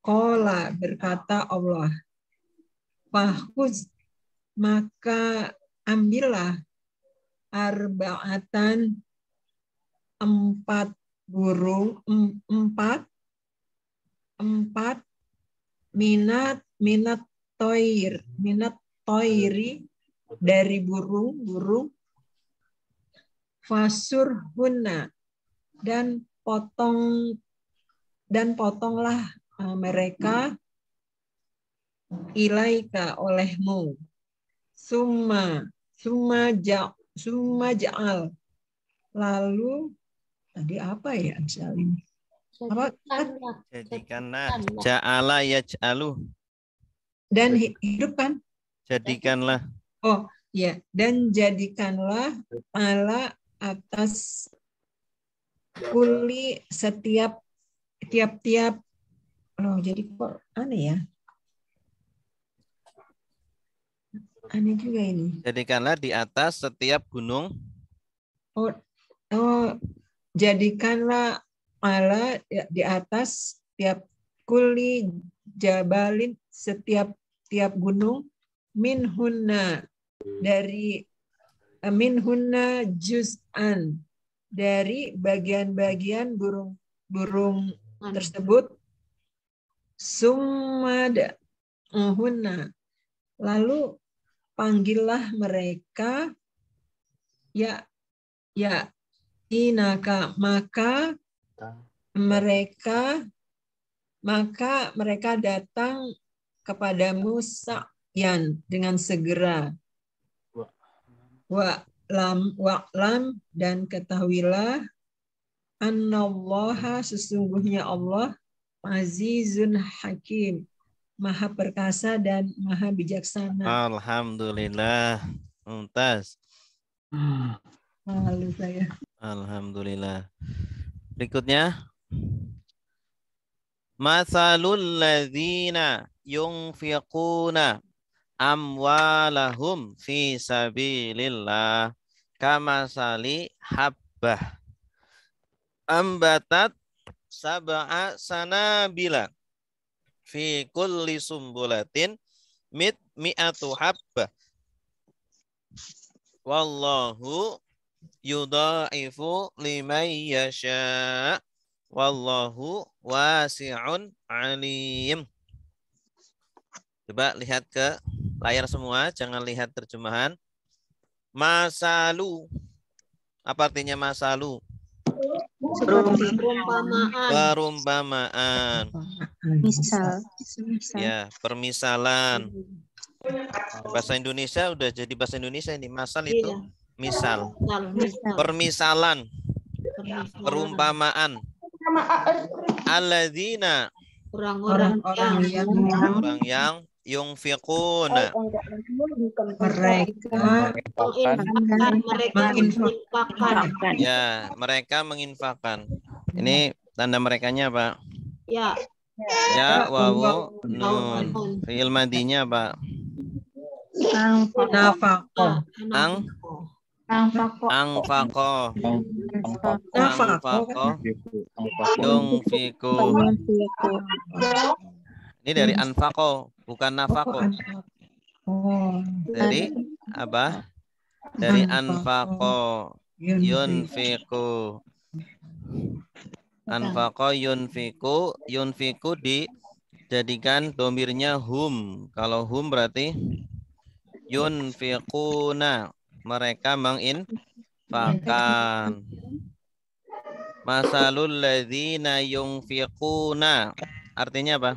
Qala, berkata Allah, fahuz, maka ambillah arba'atan, 4 burung, 4 minat toiri, dari burung, fasurhunna, dan potonglah mereka, ilaika, olehmu, summa ja'al, lalu tadi apa ya misal ini? Jadikanlah, ja'ala yaj'alu, dan hidupkan, jadikanlah. Oh ya, dan jadikanlah ala atas kuli setiap tiap-tiap. Oh, jadi kok aneh ya? Aneh juga ini. Jadikanlah di atas setiap gunung. Oh, jadikanlah ala di atas tiap kuli jabalin setiap gunung minhunna dari minhunna juz'an dari bagian-bagian burung tersebut sumada hunna lalu panggillah mereka ya inaka maka mereka datang kepadamu sa'yan dengan segera. Wa'lam dan ketahuilah annallaha sesungguhnya Allah azizun hakim, maha perkasa dan maha bijaksana. Alhamdulillah. Mumtaz. Lalu saya. Alhamdulillah. Berikutnya. Matsalul ladzina yunfiquna amwalahum fi sabilillah kamasali habbah ambatat sab'a sanabila fi kulli sumbulatin mi'atu habbah wallahu yudha'ifu liman yasha' wallahu wasi'un alim. Coba lihat ke layar semua, jangan lihat terjemahan. Masalu. Apa artinya masalu? Perumpamaan. Misal. Ya, permisalan. Bahasa Indonesia udah jadi bahasa Indonesia ini. Masal itu misal. Permisalan. Perumpamaan. Alladzina Orang-orang yang yunfiquna menginfakkan. ya mereka menginfakkan. Ini tanda merekanya apa? Ya. Ya wawu nun. Fi'il madinya apa? Nafaqah. Angfaqo yunfiqu. Ini dari anfaqo, bukan nafaqo. Dari apa? Dari anfaqo yunfiqu. Anfaqo yunfiqu dijadikan domirnya hum. Kalau hum berarti yunfiquna. Mereka menginfakkan. Masalul ladzina yunfiquna. Artinya apa?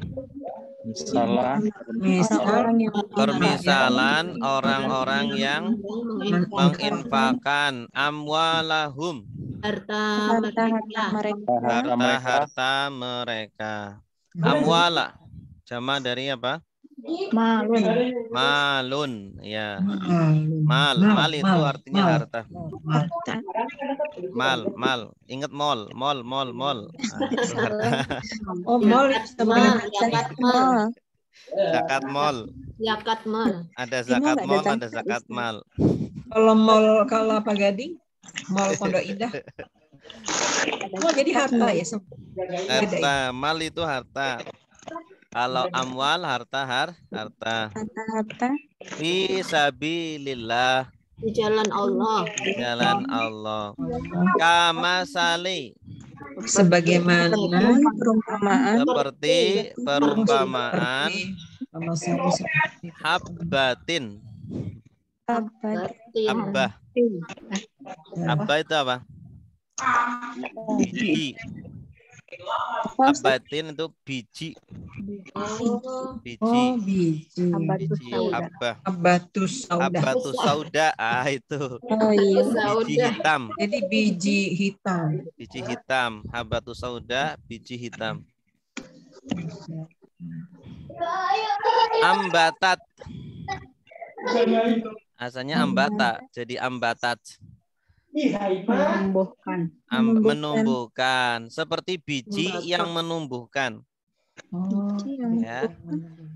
Permisalan orang-orang yang menginfakkan amwalahum. Harta mereka. Amwala. Jama dari apa? Malun, ya. Mal itu artinya harta. Mal. Ingat mall. Nah, itu harta. Oh, mall. Zakat mall. Ada zakat mall, ada zakat mal. Kalau mall Kelapa Gading, mall Pondok Indah. Oh, jadi harta ya. Harta, mal itu harta. Kalau amwal harta. Fi sabilillah. Di jalan Allah. Kamasali. Sebagaimana Seperti perumpamaan habbatin. Habbah itu apa? Biji. Habbatin itu biji. Biji habbah. Habbatus Sauda. Itu. Biji hitam. Jadi biji hitam. Habbatus sauda, biji hitam. Ambatat. Asalnya ambata, jadi ambatat. Menumbuhkan. Menumbuhkan. Seperti biji yang menumbuhkan. Biji yang Ya.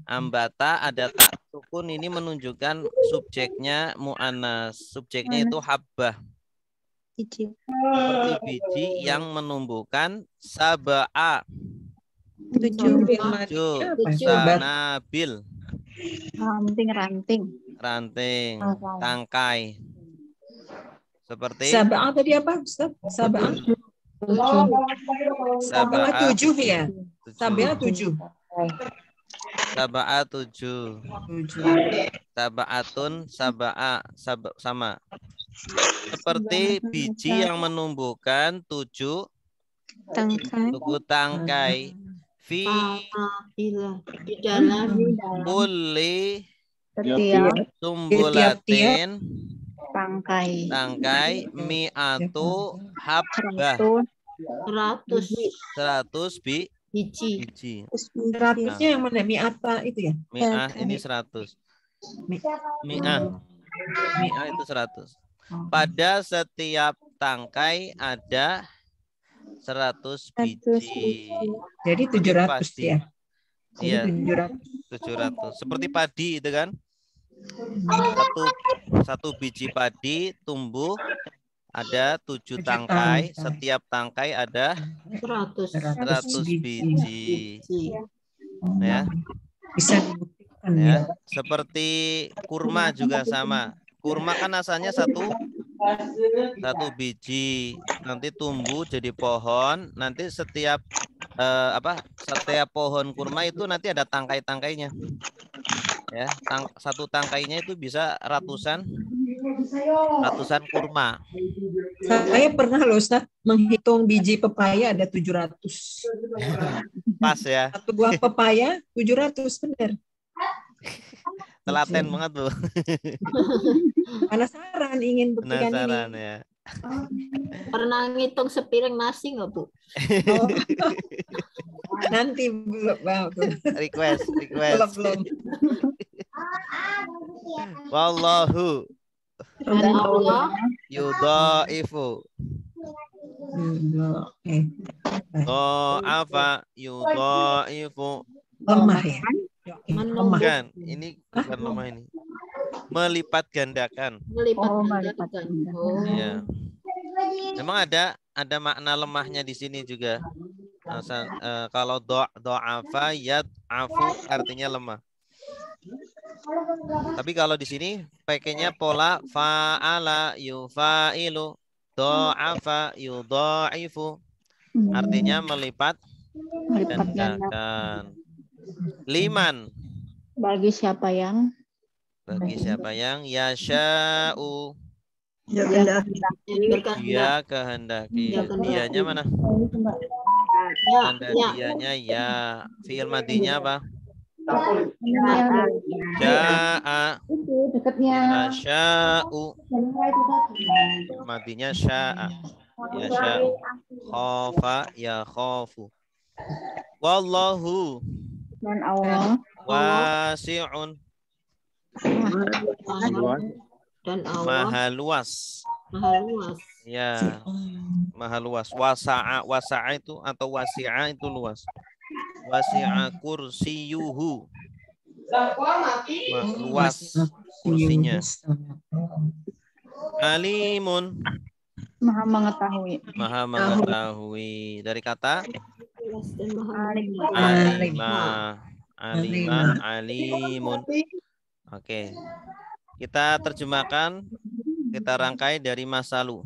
Ambata ada tak sukun, ini menunjukkan subjeknya mu'annas. Subjeknya itu habbah. biji. Seperti biji yang menumbuhkan saba'a. 7. Tujuh. Sanabil. Ranting-ranting. Ranting. Tangkai. Seperti Sabah tadi apa, Ustaz? Sabah. Sabah 7 ya. Sabah 7. Saba'a 7. 7. Saba'atun saba'a sama. Seperti biji yang menumbuhkan 7 Tangkai. tangkai. Fi Di dalam kulli Setiap sumbulatin tangkai. mi'atu habbah. 100 100 biji. biji. 100-nya yang mana? Mi'ata itu ya? Mi'ah ini 100. Mi'ah itu 100. Pada setiap tangkai ada 100 biji. Jadi 700 ya. Iya, 700. 700. Seperti padi itu kan? Satu biji padi tumbuh ada 7 tangkai. Setiap tangkai ada 100 biji. Ya. Bisa dibuktikan Ya. ya. Seperti kurma juga sama. Kurma kan asalnya satu biji, nanti tumbuh jadi pohon. Nanti setiap setiap pohon kurma itu nanti ada tangkai-tangkainya. Ya, satu tangkainya itu bisa ratusan kurma. Saya pernah loh Ustaz menghitung biji pepaya ada 700. Pas ya. Satu buah pepaya 700 benar. Telaten banget tuh. Penasaran ingin buktikan Penasaran ini. ya. Pernah ngitung sepiring nasi nggak, Bu? Oh. Nanti belum. Request. Belum. Wallahu Dan Allah yudhaifu. Dha'afa yudhaifu. Lemah ya. Bukan, ini bukan lemah ini. Melipat gandakan. melipat melipat gandakan. gandakan. Oh. Iya. Memang ada makna lemahnya di sini juga. Kalau do'afa yad'afu artinya lemah. Tapi kalau di sini pakainya pola fa'ala yufa'ilu, do'afa yudha'ifu. Artinya melipat gandakan. Liman. Bagi siapa yang Yasha'u. Dia kehendaki. Dianya mana? Tanda dianya ya. Fi'il madinya apa? Ja'a. Yasha'u. Madinya sya'a. Yasha'u. Khafa ya khafu. Wallahu dan Allah wasi'un. Dan Allah Maha luas. maha luas. Ya, maha luas. Wasa'a itu atau wasi'a itu luas. Wasi'a kursiyuhu. Luas kursinya. Alimun. Maha mengetahui. Maha mengetahui. Dari kata Luas dan maha alimun. Oke. Kita terjemahkan, kita rangkai dari masalu.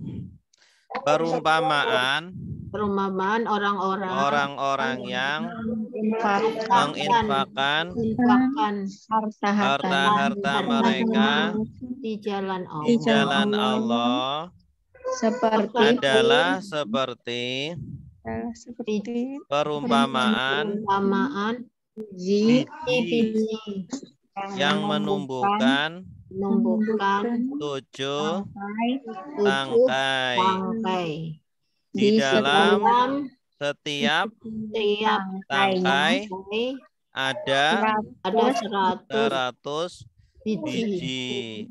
Perumpamaan orang-orang yang menginfakkan harta mereka di jalan Allah adalah seperti perumpamaan biji yang menumbuhkan 7 tangkai. Di dalam setiap tangkai ada 100 biji.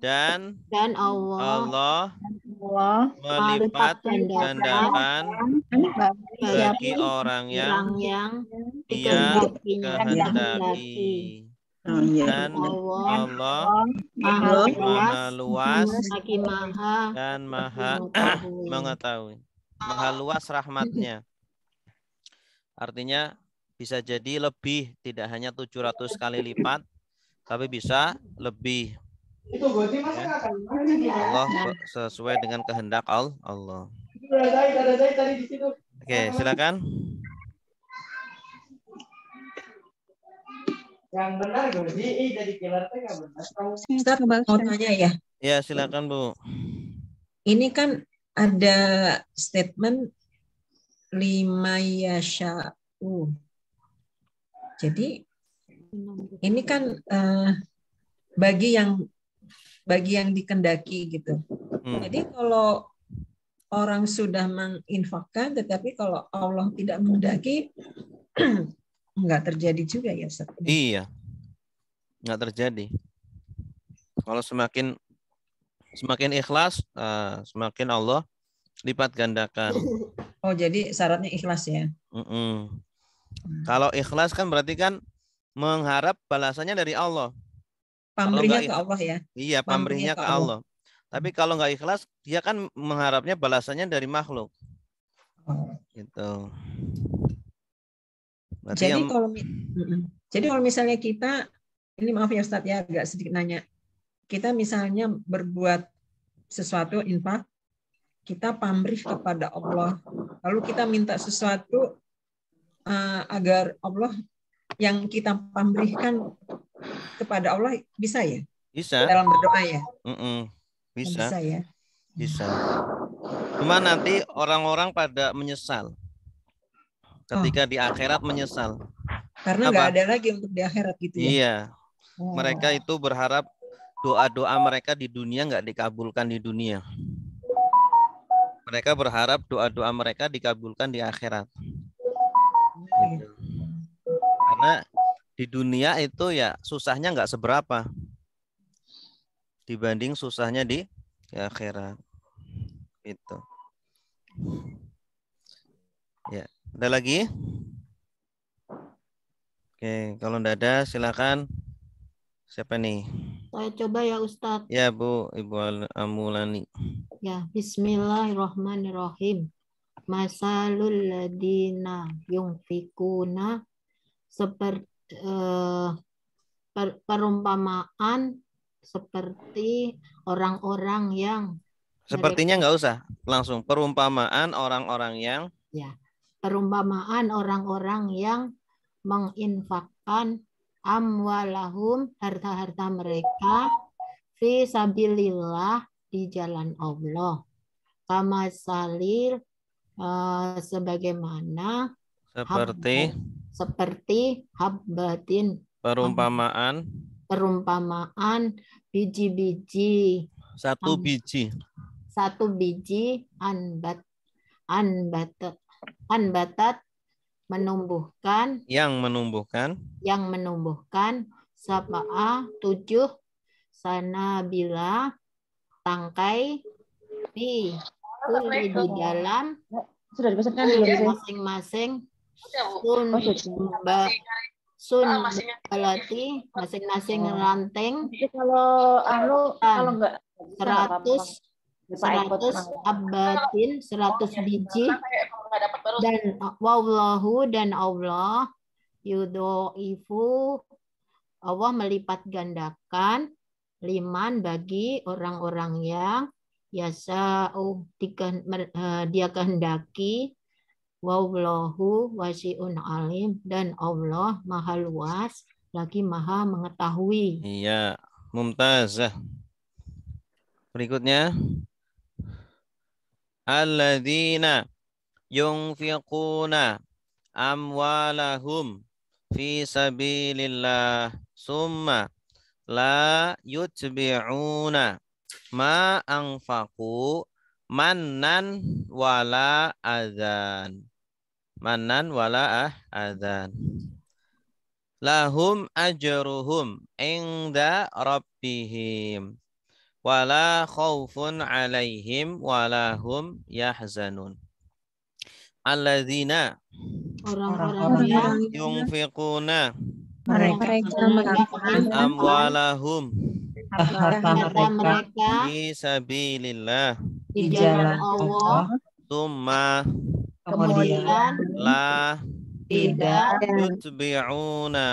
Dan Allah Allah melipat gandakan bagi bagi orang yang orang yang ia dikehendakinya kehendaki. Oh iya. Dan Allah maha luas Maha luas lagi maha dan Maha mengetahui. mengetahui. Maha luas rahmatnya. Artinya bisa jadi lebih, tidak hanya 700 kali lipat, tapi bisa lebih. Ya. Allah sesuai dengan kehendak Allah. Oke, silakan. Yang benar jadi killer nggak benar. Ustaz mau tanya ya. Ya, silakan Bu. Ini kan ada statement lima yasha'u. Jadi ini kan bagi yang dikendaki gitu. Jadi kalau orang sudah menginfakkan, tetapi kalau Allah tidak menghendaki, nggak terjadi juga ya Ustaz. Iya, nggak terjadi. Kalau semakin ikhlas, semakin Allah lipat gandakan. Oh, jadi syaratnya ikhlas ya? Kalau ikhlas kan berarti kan mengharap balasannya dari Allah. Pamrihnya ke Allah ya? Iya, pamrihnya ke Allah. Tapi kalau nggak ikhlas, dia kan mengharapnya balasannya dari makhluk. Gitu. Berarti Jadi kalau misalnya kita, ini maaf ya Ustadz ya, agak sedikit nanya. Kita misalnya berbuat sesuatu infak, kita pamrih kepada Allah. Lalu kita minta sesuatu agar Allah yang kita pamrihkan kepada Allah bisa ya? Bisa. Dalam berdoa ya? Bisa. Bisa ya? Bisa. Cuma nanti orang-orang pada menyesal. Ketika di akhirat menyesal. Karena nggak ada lagi untuk di akhirat gitu ya? Iya. Mereka itu berharap doa-doa mereka di dunia nggak dikabulkan di dunia. Mereka berharap doa-doa mereka dikabulkan di akhirat. Gitu. Karena di dunia itu ya susahnya nggak seberapa dibanding susahnya di akhirat. Itu. Ya, ada lagi? Oke, kalau enggak ada silakan. Siapa nih? Saya coba ya Ustadz. Ya Bu, Ibu Amulani. Ya, bismillahirrahmanirrahim. Masalul ladina yunfikuna seperti perumpamaan seperti orang-orang yang sepertinya nggak usah langsung perumpamaan orang-orang yang perumpamaan orang-orang yang menginfakkan amwalahum harta-harta mereka fi sabilillah di jalan Allah kama salir sebagaimana seperti habbatin perumpamaan biji-biji satu biji anbatat menumbuhkan yang menumbuhkan sab'a 7 sanabila tangkai di dalam sudah dipesankan belum masing-masing balati masing-masing ranting kalau enggak 100 abbatin 100 biji dan wallahu dan Allah yudhoifu Allah melipat gandakan liman bagi orang-orang yang yasa'u dia kehendaki wallahu wasi'un alim dan Allah maha luas lagi maha mengetahui. Iya, mumtazah. Berikutnya alladzina yunfiquna amwalahum fi sabilillah summa la yutbi'una ma anfaqu mannan wala adzan. Mannan wala adzan. Lahum ajruhum inda rabbihim Wala khaufun alaihim wala hum yahzanun. Alladzina Orang-orang yang yunfiquna Mereka menginfakkan amwalahum harta mereka mereka fi sabilillah di jalan Allah, tsumma kemudian la tidak yutbi'una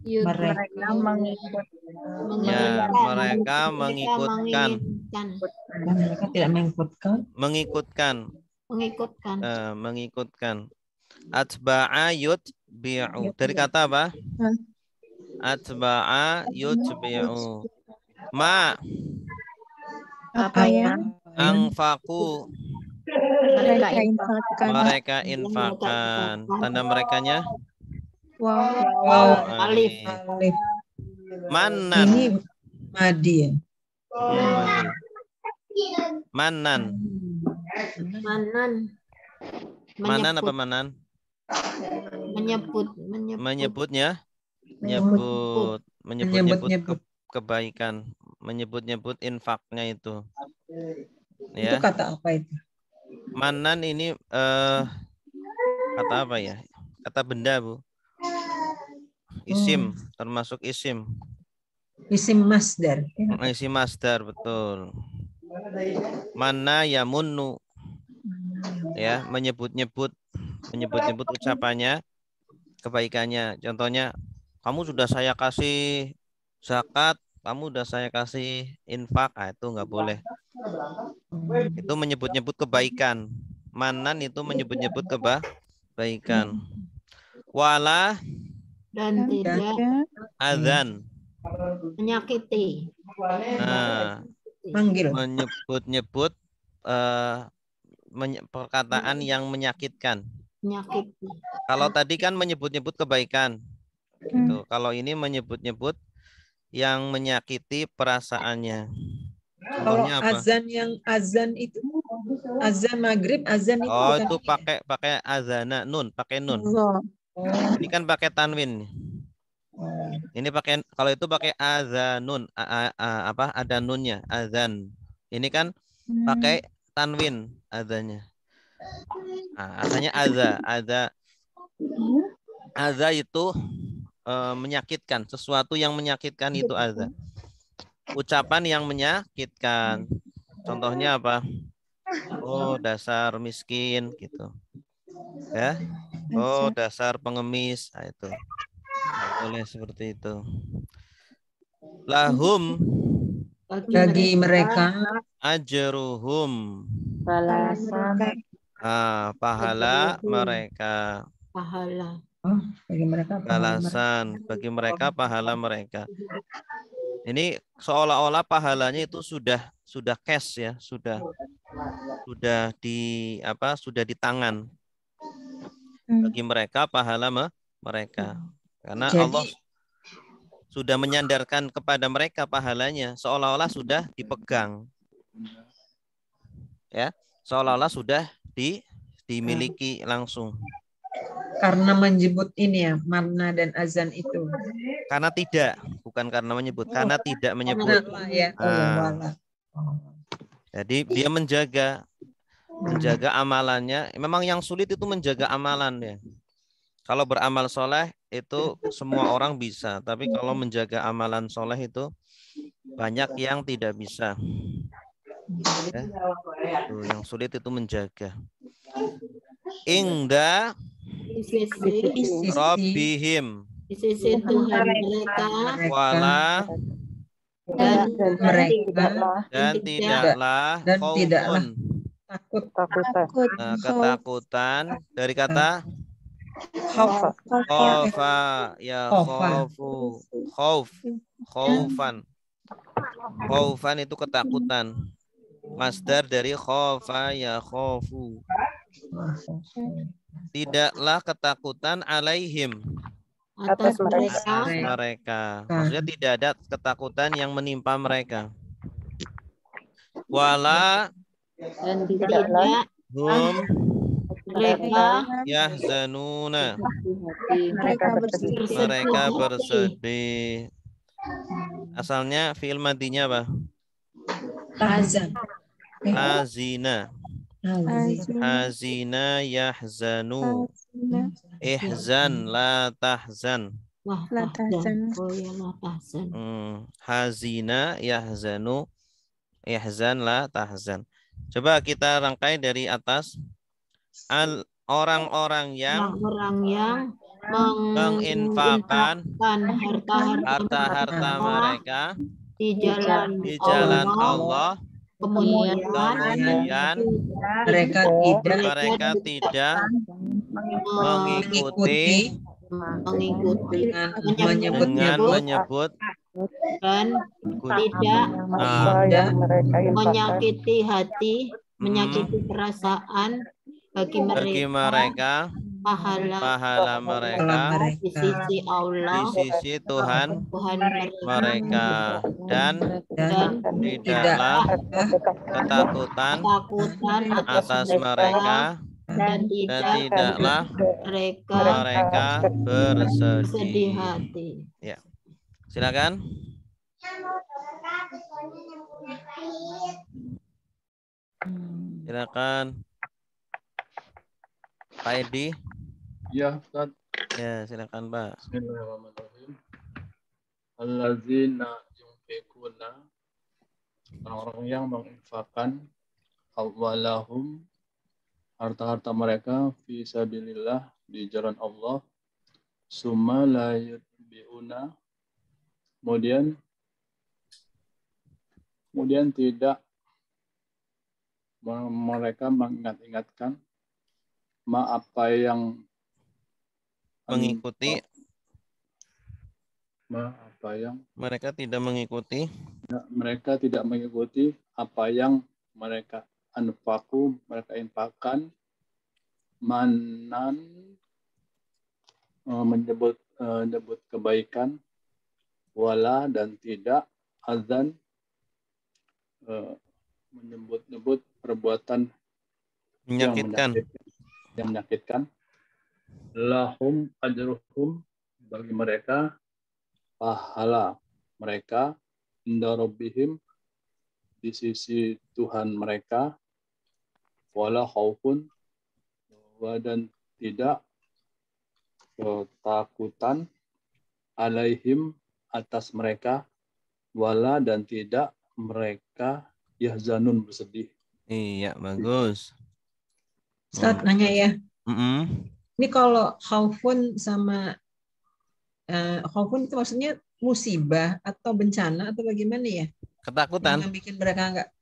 mereka ya mereka mengikutkan mereka tidak mengikutkan atba'a yutbi'u dari kata apa? Atba'a yutbi'u ma apa yang anfaqu mereka infakkan. mereka infakkan. Tanda merekanya Wow. alif. Alif. Manan. Ini madi ya. Manan. Manan apa manan? Menyebutnya menyebut kebaikan, menyebut infaknya itu. Itu Ya. kata apa itu? Manan ini kata apa ya? Kata benda, Bu. Isim, termasuk isim. Isim masdar. Isim masdar, betul. Mana yamunnu. Ya, menyebut-nyebut ucapannya, kebaikannya. Contohnya, kamu sudah saya kasih zakat, kamu sudah saya kasih infak, itu nggak boleh. Itu menyebut-nyebut kebaikan. Manan itu menyebut-nyebut kebaikan. Wala Dan tidak adzan. menyakiti. Nah, Manggil. menyebut-nyebut perkataan yang menyakitkan. Menyakiti. Kalau tadi kan menyebut-nyebut kebaikan. Gitu. Kalau ini menyebut-nyebut yang menyakiti perasaannya. Kalau Contohnya apa? azan itu azan maghrib, azan itu Oh, bukan itu ini ya? pakai azana nun, pakai nun. Ini kan pakai tanwin. Ini pakai, kalau itu pakai azanun, apa? Ada nunnya, azan. Ini kan pakai tanwin azannya. Nah, asalnya aza itu menyakitkan, sesuatu yang menyakitkan itu aza. Ucapan yang menyakitkan. Contohnya apa? Oh, dasar miskin gitu. Ya. Oh, dasar pengemis. Nah, itu. Nggak boleh seperti itu. Lahum Bagi mereka ajruhum. balasan Pahala mereka. Pahala. bagi mereka Balasan bagi mereka pahala mereka. Ini seolah-olah pahalanya itu sudah cash ya, sudah di tangan. Bagi mereka pahala mereka. Karena Allah sudah menyandarkan kepada mereka pahalanya, seolah-olah sudah dipegang. Ya, seolah-olah sudah dimiliki langsung. karena menyebut ini ya, marna dan azan itu. Karena tidak, bukan karena menyebut, karena tidak menyebut. Ya. Jadi dia menjaga amalannya. Memang yang sulit itu menjaga amalan ya. Kalau beramal soleh itu semua orang bisa, tapi kalau menjaga amalan soleh itu banyak yang tidak bisa. Ya. Tuh, yang sulit itu menjaga. Ingda Rabbihim. Di sisi Tuhan mereka Wala dan mereka tidaklah ketakutan dari kata khofa ya khofu khaufan itu ketakutan, masdar dari khofa ya khofu. Tidaklah ketakutan alaihim atas mereka. Maksudnya tidak ada ketakutan yang menimpa mereka. Wala dan tidaklah hum mereka yahzanuna. bersedih. Mereka bersedih. Asalnya fi'il madinya apa? Hazan. Hazina. Hazin. Hazina yahzanu. Ihzan la tahzan. Wah, La tahzan. tahzan. Oh ya, la tahzan. Hazina yahzanu. Ihzan la tahzan. Coba kita rangkai dari atas. Orang-orang yang menginfakkan harta-harta mereka di jalan Allah, kemudian Mereka tidak mengikuti dengan dengan menyebut dan tidak menyakiti hati, menyakiti perasaan bagi mereka pahala mereka di sisi Allah, di sisi Tuhan mereka, dan tidaklah ketakutan atas mereka, dan tidaklah mereka bersedih hati. Ya, silakan. Silakan. Pak Edi. Ya, Ustaz. Ya, silakan, Pak. Bismillahirrahmanirrahim. Allazina yunfikuna, orang-orang yang menginfakkan amwalahum, harta-harta mereka fi sabilillah, di jalan Allah, summa la yutbi'una, kemudian tidak mereka mengingat-ingatkan apa yang mengikuti mereka tidak mengikuti apa yang mereka mereka infakkan, manan, menyebut kebaikan, wala, dan tidak, azan, menyebut perbuatan yang menyakitkan, lahum ajruhum, bagi mereka pahala mereka, inda rabbihim, di sisi Tuhan mereka, wala khaufun, dan tidak ketakutan, alaihim, atas mereka, wala, dan tidak mereka yahzanun, bersedih. Iya, bagus. Ustaz nanya ya. Ini kalau khaufun sama khaufun itu maksudnya musibah atau bencana atau bagaimana ya? Ketakutan. Yang bikin mereka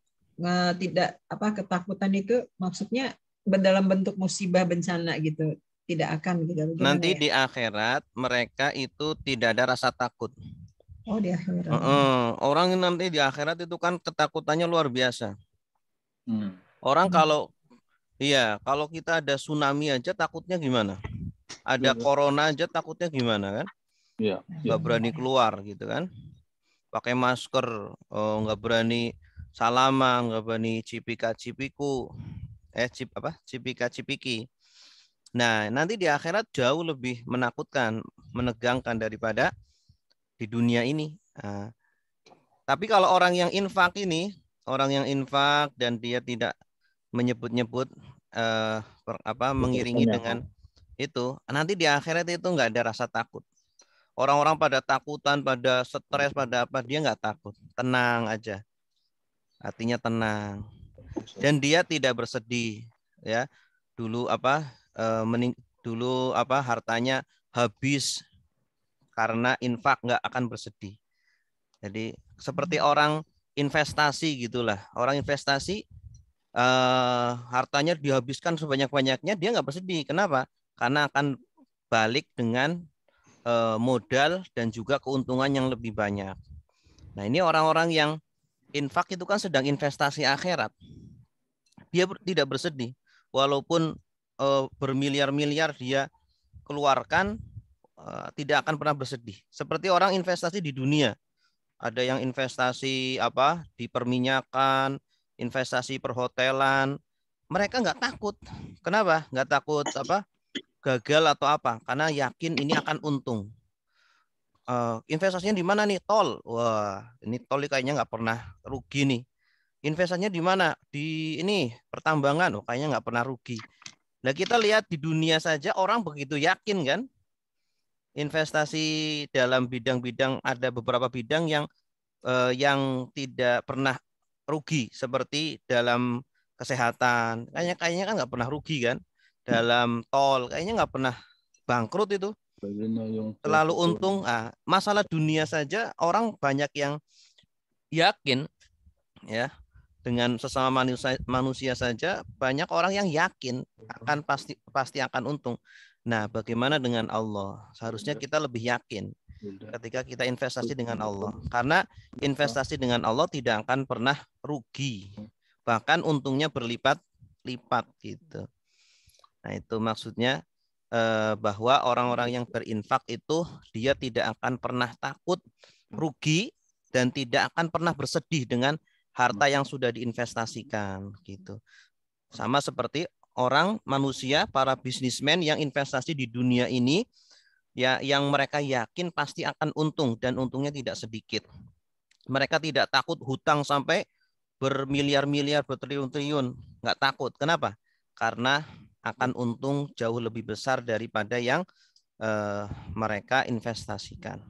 tidak ketakutan itu maksudnya dalam bentuk musibah bencana gitu. Tidak akan gitu. Nanti ya? Di akhirat mereka itu tidak ada rasa takut. Oh, di akhirat. Orang nanti di akhirat itu kan ketakutannya luar biasa. Orang kalau kita ada tsunami aja takutnya gimana? Ada corona aja takutnya gimana kan? Nggak berani keluar gitu kan? Pakai masker, nggak berani salaman, nggak berani cipika-cipiku, cipika-cipiki. Nah, nanti di akhirat jauh lebih menakutkan, menegangkan daripada di dunia ini. Nah, tapi kalau orang yang infak dan dia tidak menyebut-nyebut mengiringi dengan itu, nanti di akhirat itu nggak ada rasa takut. Orang-orang pada takutan, pada stres, pada apa, dia nggak takut, tenang aja, hatinya tenang, dan dia tidak bersedih ya. Dulu hartanya habis karena infak, nggak akan bersedih. Jadi seperti orang investasi gitulah. Orang investasi hartanya dihabiskan sebanyak-banyaknya, dia nggak bersedih. Kenapa? Karena akan balik dengan modal dan juga keuntungan yang lebih banyak. Nah, ini orang-orang yang infak itu kan sedang investasi akhirat. Dia tidak bersedih. Walaupun bermiliar-miliar dia keluarkan, tidak akan pernah bersedih. Seperti orang investasi di dunia. Ada yang investasi di perminyakan, investasi perhotelan. Mereka nggak takut. Kenapa? Nggak takut gagal atau apa? Karena yakin ini akan untung. Investasinya di mana nih? Tol. Wah, ini tol kayaknya nggak pernah rugi nih. investasinya di mana? Di ini pertambangan. Oh, kayaknya nggak pernah rugi. Nah, kita lihat di dunia saja orang begitu yakin kan? Investasi dalam bidang-bidang, ada beberapa bidang yang tidak pernah rugi, seperti dalam kesehatan. Kayaknya kan nggak pernah rugi kan? Dalam tol kayaknya nggak pernah bangkrut itu. Selalu untung. Masalah dunia saja orang banyak yang yakin, ya, dengan sesama manusia saja banyak orang yang yakin akan pasti akan untung. Nah, bagaimana dengan Allah? Seharusnya kita lebih yakin ketika kita investasi dengan Allah, karena investasi dengan Allah tidak akan pernah rugi, bahkan untungnya berlipat-lipat gitu. Nah, itu maksudnya bahwa orang-orang yang berinfak itu dia tidak akan pernah takut rugi dan tidak akan pernah bersedih dengan harta yang sudah diinvestasikan gitu. Sama seperti orang manusia, para bisnismen yang investasi di dunia ini, ya, yang mereka yakin pasti akan untung dan untungnya tidak sedikit. Mereka tidak takut hutang sampai bermiliar-miliar, bertriliun-triliun, nggak takut. Kenapa? Karena akan untung jauh lebih besar daripada yang mereka investasikan.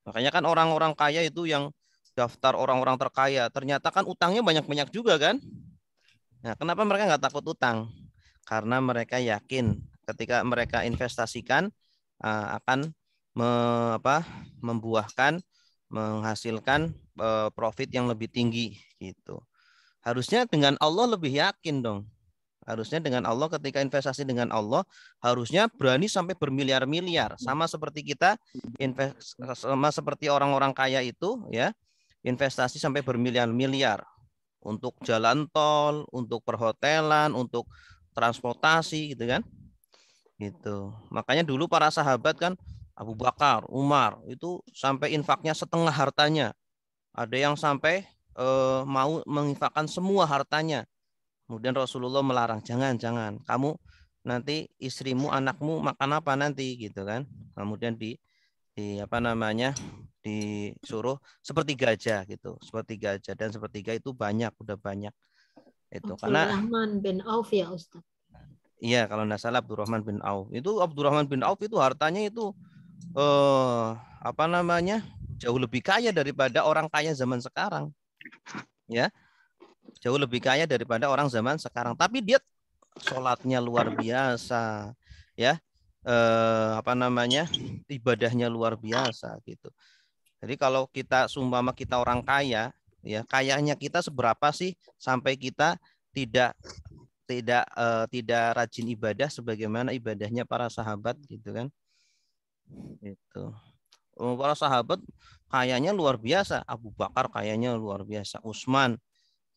Makanya kan orang-orang kaya itu yang daftar orang-orang terkaya, ternyata kan utangnya banyak-banyak juga kan? Nah, kenapa mereka nggak takut utang? Karena mereka yakin ketika mereka investasikan akan membuahkan, menghasilkan profit yang lebih tinggi gitu. Harusnya dengan Allah lebih yakin dong. Harusnya dengan Allah, ketika investasi dengan Allah, harusnya berani sampai bermiliar-miliar. Sama seperti kita, sama seperti orang-orang kaya itu, ya, investasi sampai bermiliar-miliar untuk jalan tol, untuk perhotelan, untuk transportasi, gitu kan? Gitu. Makanya dulu para sahabat kan, Abu Bakar, Umar, itu sampai infaknya setengah hartanya. Ada yang sampai mau menginfakkan semua hartanya. Kemudian Rasulullah melarang, jangan, kamu nanti istrimu, anakmu makan apa nanti, gitu kan? Kemudian disuruh seperti gajah gitu, seperti gajah, dan sepertiga itu udah banyak itu. Karena Abdurrahman bin Auf ya Ustaz. Iya, kalau nggak salah Abdurrahman bin Auf. Itu Abdurrahman bin Auf itu hartanya itu jauh lebih kaya daripada orang kaya zaman sekarang. Ya. Jauh lebih kaya daripada orang zaman sekarang. Tapi dia sholatnya luar biasa, ya. Ibadahnya luar biasa gitu. Jadi kalau kita sumpama kita orang kaya, ya, kayanya kita seberapa sih sampai kita tidak rajin ibadah sebagaimana ibadahnya para sahabat gitu kan. Itu. Para sahabat kayanya luar biasa. Abu Bakar kayanya luar biasa. Utsman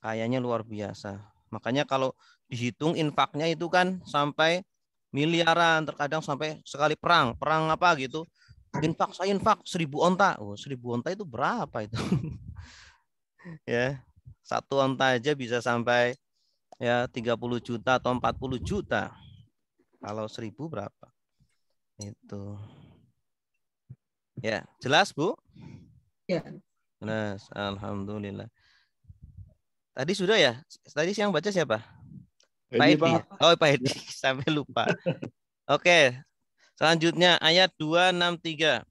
kayanya luar biasa. Makanya kalau dihitung infaknya itu kan sampai miliaran, terkadang sampai sekali perang apa gitu. Saya infak 1000 onta. 1000 onta itu berapa itu? Ya. Satu onta aja bisa sampai ya 30 juta atau 40 juta. Kalau 1000 berapa? Itu. Ya, jelas, Bu? Ya. Jelas, alhamdulillah. Tadi sudah ya? Tadi yang baca siapa? Pak Edi. Oh, Pak Edi. Sampai lupa. Oke. Selanjutnya ayat 263.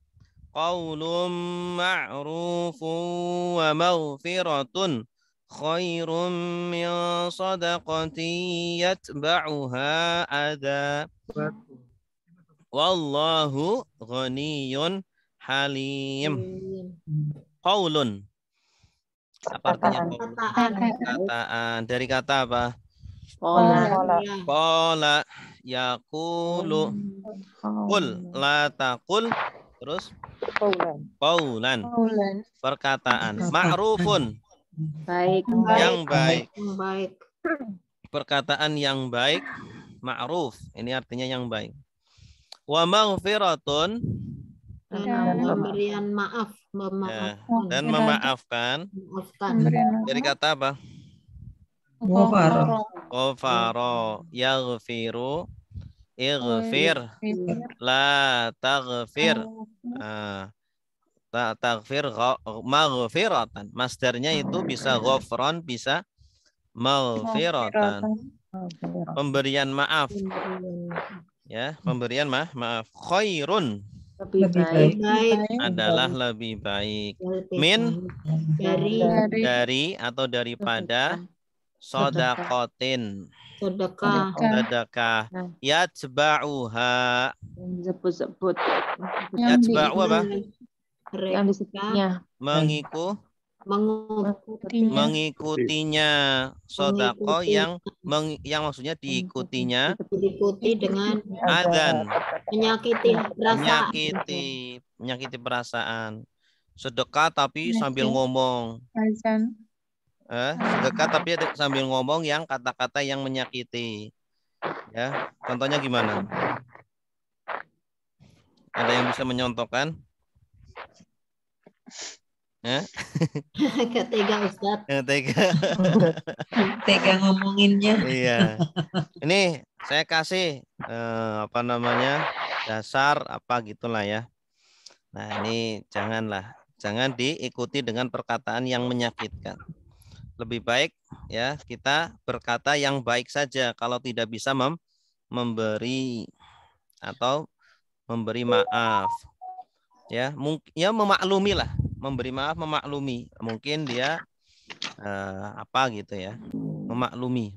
Qaulun ma'rufun wa maghfiratun khairum min sadaqatin yatba'uha adha. Wallahu ghaniyun halim. Qaulun. Apa artinya? Kataan. Dari kata apa? Qala yaqulu. Qul la taqul. Terus qaulan. Perkataan. Ma'rufun. Baik. Yang baik. Baik. Perkataan yang baik. Ma'ruf. Ini artinya yang baik. Wa maghfiratun. Pemberian maaf, memaafkan. Dan memaafkan. Dari kata apa? Ghafara. Yaghfiru. Ighfir. La taghfir. taghfir maghfiratan. Masdarnya itu bisa ghafran, bisa maghfiratan. Pemberian maaf. Ya, pemberian maaf. Khairun Lebih baik adalah lebih baik. Min dari atau daripada sodakotin. sedekah Sedekah. Yatba'uha. sebut-sebut Yatba'u apa? yang disebutnya mengikutinya sodako yang maksudnya diikutinya diikuti dengan adzan, menyakiti perasaan. menyakiti perasaan. Sedekah tapi sambil ngomong. Sedekah tapi sambil ngomong yang kata-kata yang menyakiti. Ya, contohnya gimana? Ada yang bisa menyontohkan? Ketiga Ustaz. Tega ngomonginnya. Iya. Ini saya kasih dasar apa gitulah ya. Nah, ini jangan diikuti dengan perkataan yang menyakitkan. Lebih baik ya kita berkata yang baik saja kalau tidak bisa memberi atau memberi maaf. Ya, memaklumi lah, memberi maaf, memaklumi. Mungkin dia gitu ya, memaklumi.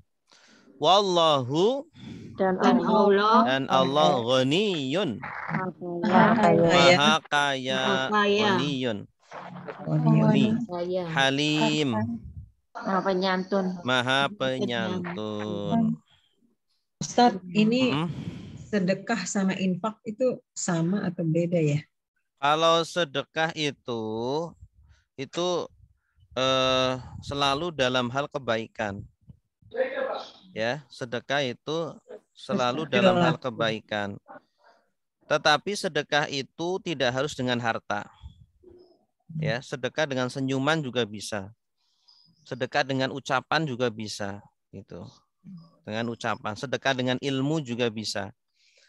Wallahu Dan Allah ghaniyun, maha kaya, ghaniyun, halim, maha penyantun. Ustaz, ini sedekah sama infak itu sama atau beda ya? Kalau sedekah itu selalu dalam hal kebaikan. Ya, sedekah itu selalu dalam hal kebaikan. Tetapi sedekah itu tidak harus dengan harta. Ya, sedekah dengan senyuman juga bisa. Sedekah dengan ucapan juga bisa, gitu. Dengan ucapan, sedekah dengan ilmu juga bisa.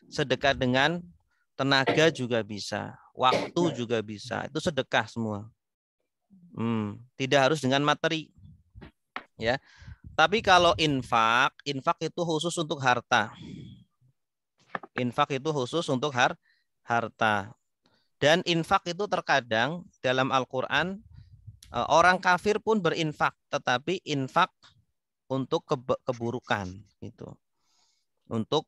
Sedekah dengan tenaga juga bisa, waktu juga bisa. Itu sedekah semua. Tidak harus dengan materi. Ya. Tapi kalau infak itu khusus untuk harta. Infak itu khusus untuk harta. Dan infak itu terkadang dalam Al-Qur'an orang kafir pun berinfak, tetapi infak untuk keburukan gitu. Untuk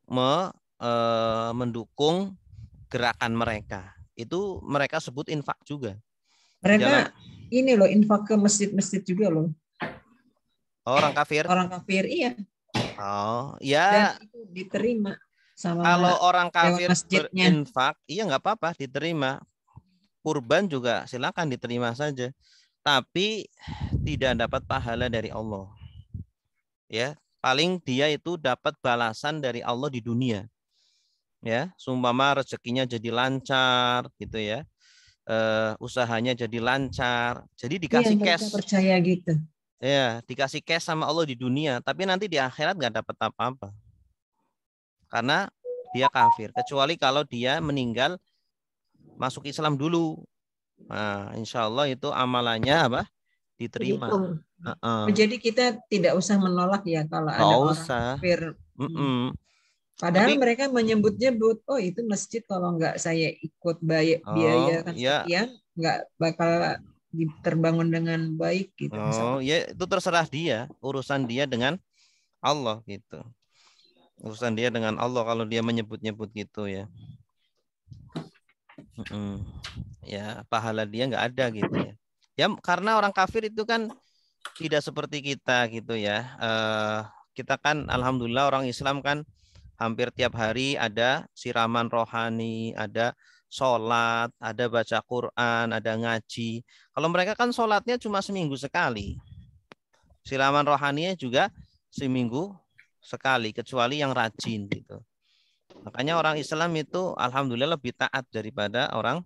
mendukung gerakan mereka. Itu mereka sebut infak juga. Mereka ini loh infak ke masjid-masjid juga loh. Orang kafir? Orang kafir, iya. Oh, ya. Dan itu diterima sama kalau orang kafir masjidnya. berinfak, iya nggak apa-apa, diterima. Kurban juga silakan diterima saja. Tapi tidak dapat pahala dari Allah. Ya, paling dia itu dapat balasan dari Allah di dunia. Ya, sumpama rezekinya jadi lancar gitu ya, usahanya jadi lancar, jadi dikasih cash. Percaya gitu. Ya, dikasih cash sama Allah di dunia, tapi nanti di akhirat nggak dapat apa-apa, karena dia kafir. Kecuali kalau dia meninggal masuk Islam dulu, nah, insya Allah itu amalannya apa? Diterima. Jadi kita tidak usah menolak ya kalau ada orang kafir. Padahal mereka menyebut-nyebut, oh itu masjid kalau nggak saya ikut biaya sekian, nggak bakal terbangun dengan baik gitu. Ya itu terserah dia, urusan dia dengan Allah gitu. Urusan dia dengan Allah kalau dia menyebut-nyebut gitu ya. Ya pahala dia nggak ada gitu ya. Ya karena orang kafir itu kan tidak seperti kita gitu ya. Kita kan alhamdulillah orang Islam kan hampir tiap hari ada siraman rohani, ada sholat, ada baca Quran, ada ngaji. Kalau mereka kan sholatnya cuma seminggu sekali. Siraman rohaninya juga seminggu sekali, kecuali yang rajin gitu. Makanya orang Islam itu alhamdulillah lebih taat daripada orang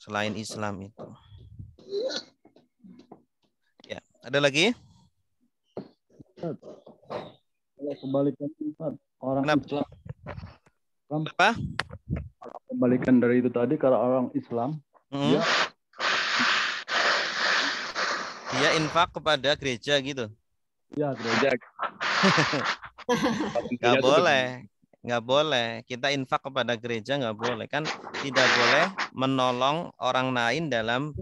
selain Islam itu. Ya, ada lagi? Kebalikan orang Islam. Apa? Kebalikan dari itu tadi, kalau orang Islam Hmm? Dia infak kepada gereja gitu. Iya, gereja. Nggak boleh. Nggak boleh. Kita infak kepada gereja nggak boleh. Kan tidak boleh menolong orang lain dalam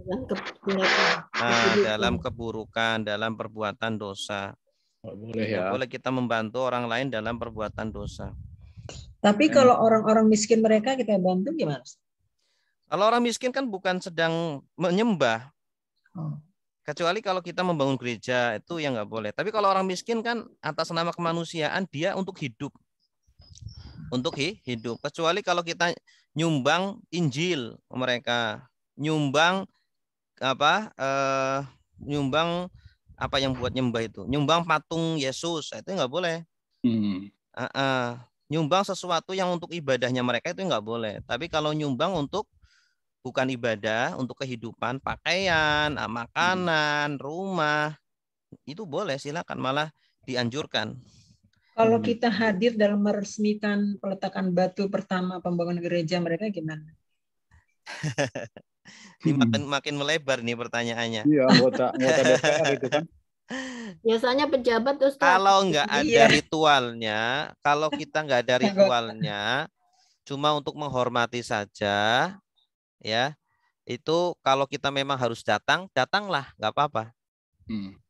dalam keburukan, dalam perbuatan dosa. Nggak boleh Tidak ya. boleh kita membantu orang lain dalam perbuatan dosa. Tapi kalau orang-orang miskin mereka kita bantu gimana? Kalau orang miskin kan bukan sedang menyembah. Kecuali kalau kita membangun gereja, itu yang nggak boleh. Tapi kalau orang miskin kan atas nama kemanusiaan, dia untuk hidup. Untuk hidup. Kecuali kalau kita nyumbang Injil mereka. Nyumbang nyumbang apa yang buat nyembah itu. Nyumbang patung Yesus, itu nggak boleh. Nyumbang sesuatu yang untuk ibadahnya mereka itu nggak boleh. Tapi kalau nyumbang untuk bukan ibadah, untuk kehidupan, pakaian, makanan, rumah, itu boleh, silakan, malah dianjurkan. Kalau kita hadir dalam meresmikan peletakan batu pertama pembangunan gereja mereka gimana? Ini makin melebar nih pertanyaannya. Iya, anggota DPR itu kan. Biasanya pejabat Ustaz. Kalau nggak ada ritualnya, kalau kita nggak ada ritualnya, cuma untuk menghormati saja, ya, itu kalau kita memang harus datang, datanglah, nggak apa-apa.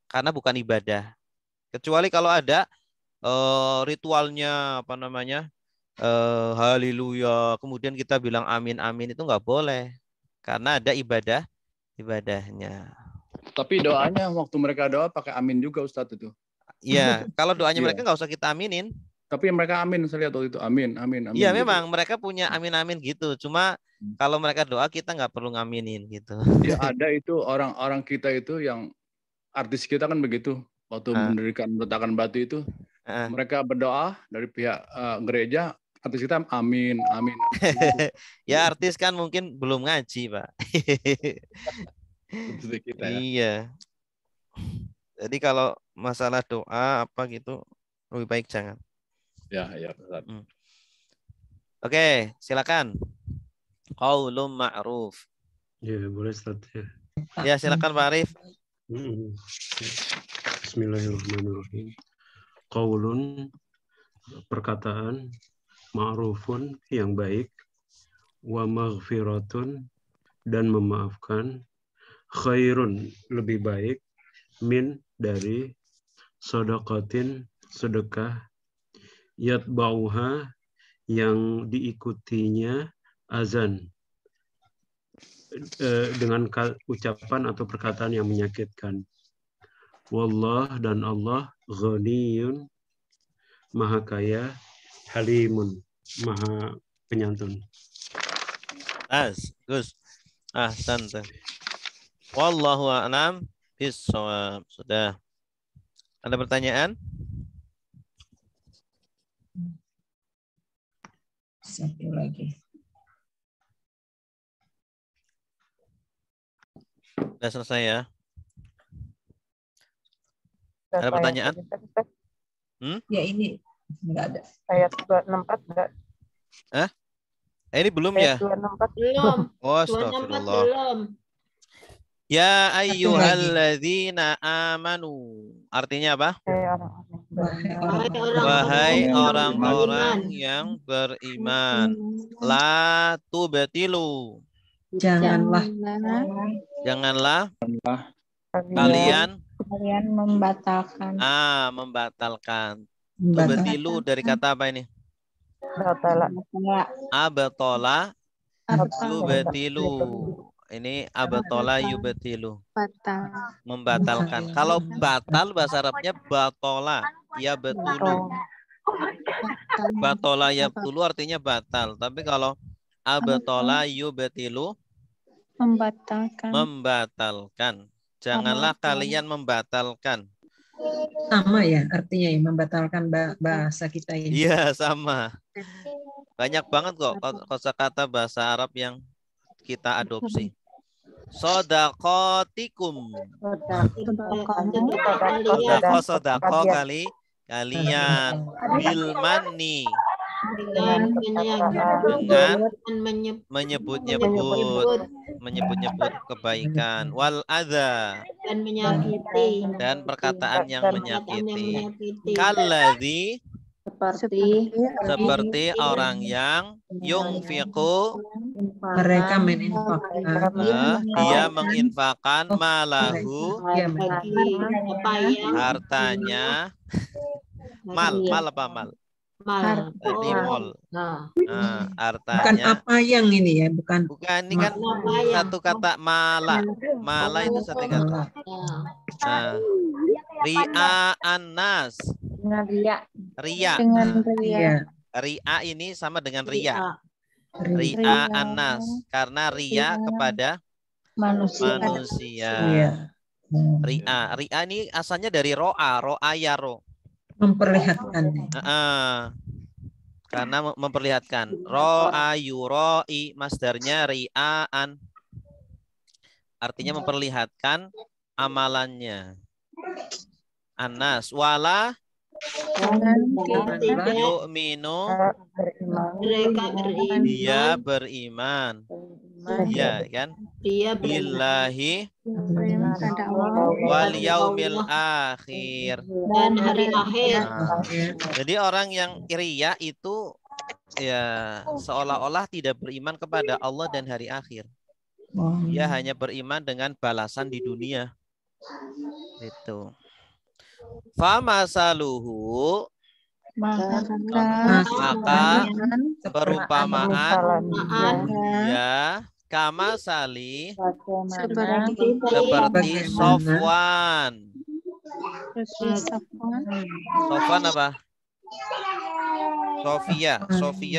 Karena bukan ibadah. Kecuali kalau ada ritualnya, apa namanya, haleluya, kemudian kita bilang amin amin, itu nggak boleh. Karena ada ibadahnya. Tapi doanya waktu mereka doa pakai amin juga Ustadz itu. Iya, kalau doanya mereka nggak usah kita aminin. Tapi mereka amin, saya lihat waktu itu amin, amin, amin. Iya, gitu. memang mereka punya amin-amin gitu. Cuma kalau mereka doa kita nggak perlu ngaminin gitu. Ya ada itu orang-orang kita itu yang artis kita kan begitu. Waktu mendirikan peletakan batu itu, mereka berdoa dari pihak gereja, artis kita amin, amin. Ya artis kan mungkin belum ngaji, Pak. Kita, ya. Iya. Jadi kalau masalah doa apa gitu lebih baik jangan. Ya. Oke, silakan. Qaulun ma'ruf. Ya, boleh Ustaz ya. Ya, silakan Pak Arif. Bismillahirrahmanirrahim. Qaulun, perkataan, ma'rufun, yang baik, wa maghfiratun, dan memaafkan, khairun, lebih baik, min, dari, sedekatin, sedekah, yatba'uha, yang diikutinya azan, dengan ucapan atau perkataan yang menyakitkan. Wallah, dan Allah, ghaniyun, maha kaya, halimun, maha penyantun. Gus. Ahsanta. Wallahu a'lam bishawab. Sudah. Ada pertanyaan? Satu lagi. Sudah selesai ya? Ada pertanyaan? Ya ini enggak ada. Ayat 264 enggak? Ini belum ya? 264 belum. Oh, astagfirullah. Belum. Ya ayyuhalladzina amanu. Artinya apa? Wahai orang-orang yang beriman. La tubtilu. Janganlah kalian membatalkan. Membatalkan. Tubtilu dari kata apa ini? Abatola yubtilu. Ini abatola yubtilu. Membatalkan. Kalau batal bahasa Arabnya batola ya betulu. Batola ya betulu artinya batal. Tapi kalau abatola yubtilu membatalkan. Janganlah kalian membatalkan. Sama ya artinya ya, membatalkan bahasa kita ini. Iya, sama. Banyak banget kok kosakata bahasa Arab yang kita adopsi. Sodakotikum. Sodako kalian. Bilmani. dengan menyebut-nyebut kebaikan, wal adza, dan menyakiti, dan perkataan yang menyakiti, kalladzi, seperti orang yang yungfiqu, mereka menginfakkan, dia menginfakkan malahu, bagi apa yang hartanya, mal apa mal? mal. Tadi mall. Nah, bukan Artanya apa yang ini ya, bukan ini kan satu kata mala. Mala itu satu kata. Nah, ria annas. Dengan ria. Ria. Dengan ria. Ria ini sama dengan ria. Ria annas, karena ria kepada manusia. Ria ini asalnya dari roa yaro. Memperlihatkan. Karena memperlihatkan. Ro'a yuroi, masdarnya ria'an. Artinya memperlihatkan amalannya. Anas wala yu'minu, dia beriman. Dia kan? Billahi wal yaumil akhir, dan hari akhir. Jadi orang yang ria itu ya seolah-olah tidak beriman kepada Allah dan hari akhir. Dia hanya beriman dengan balasan di dunia. Itu. Famasaluhu, maka perumpamaan ya kama sali, seperti Sofwan. Sofwan apa? Sofia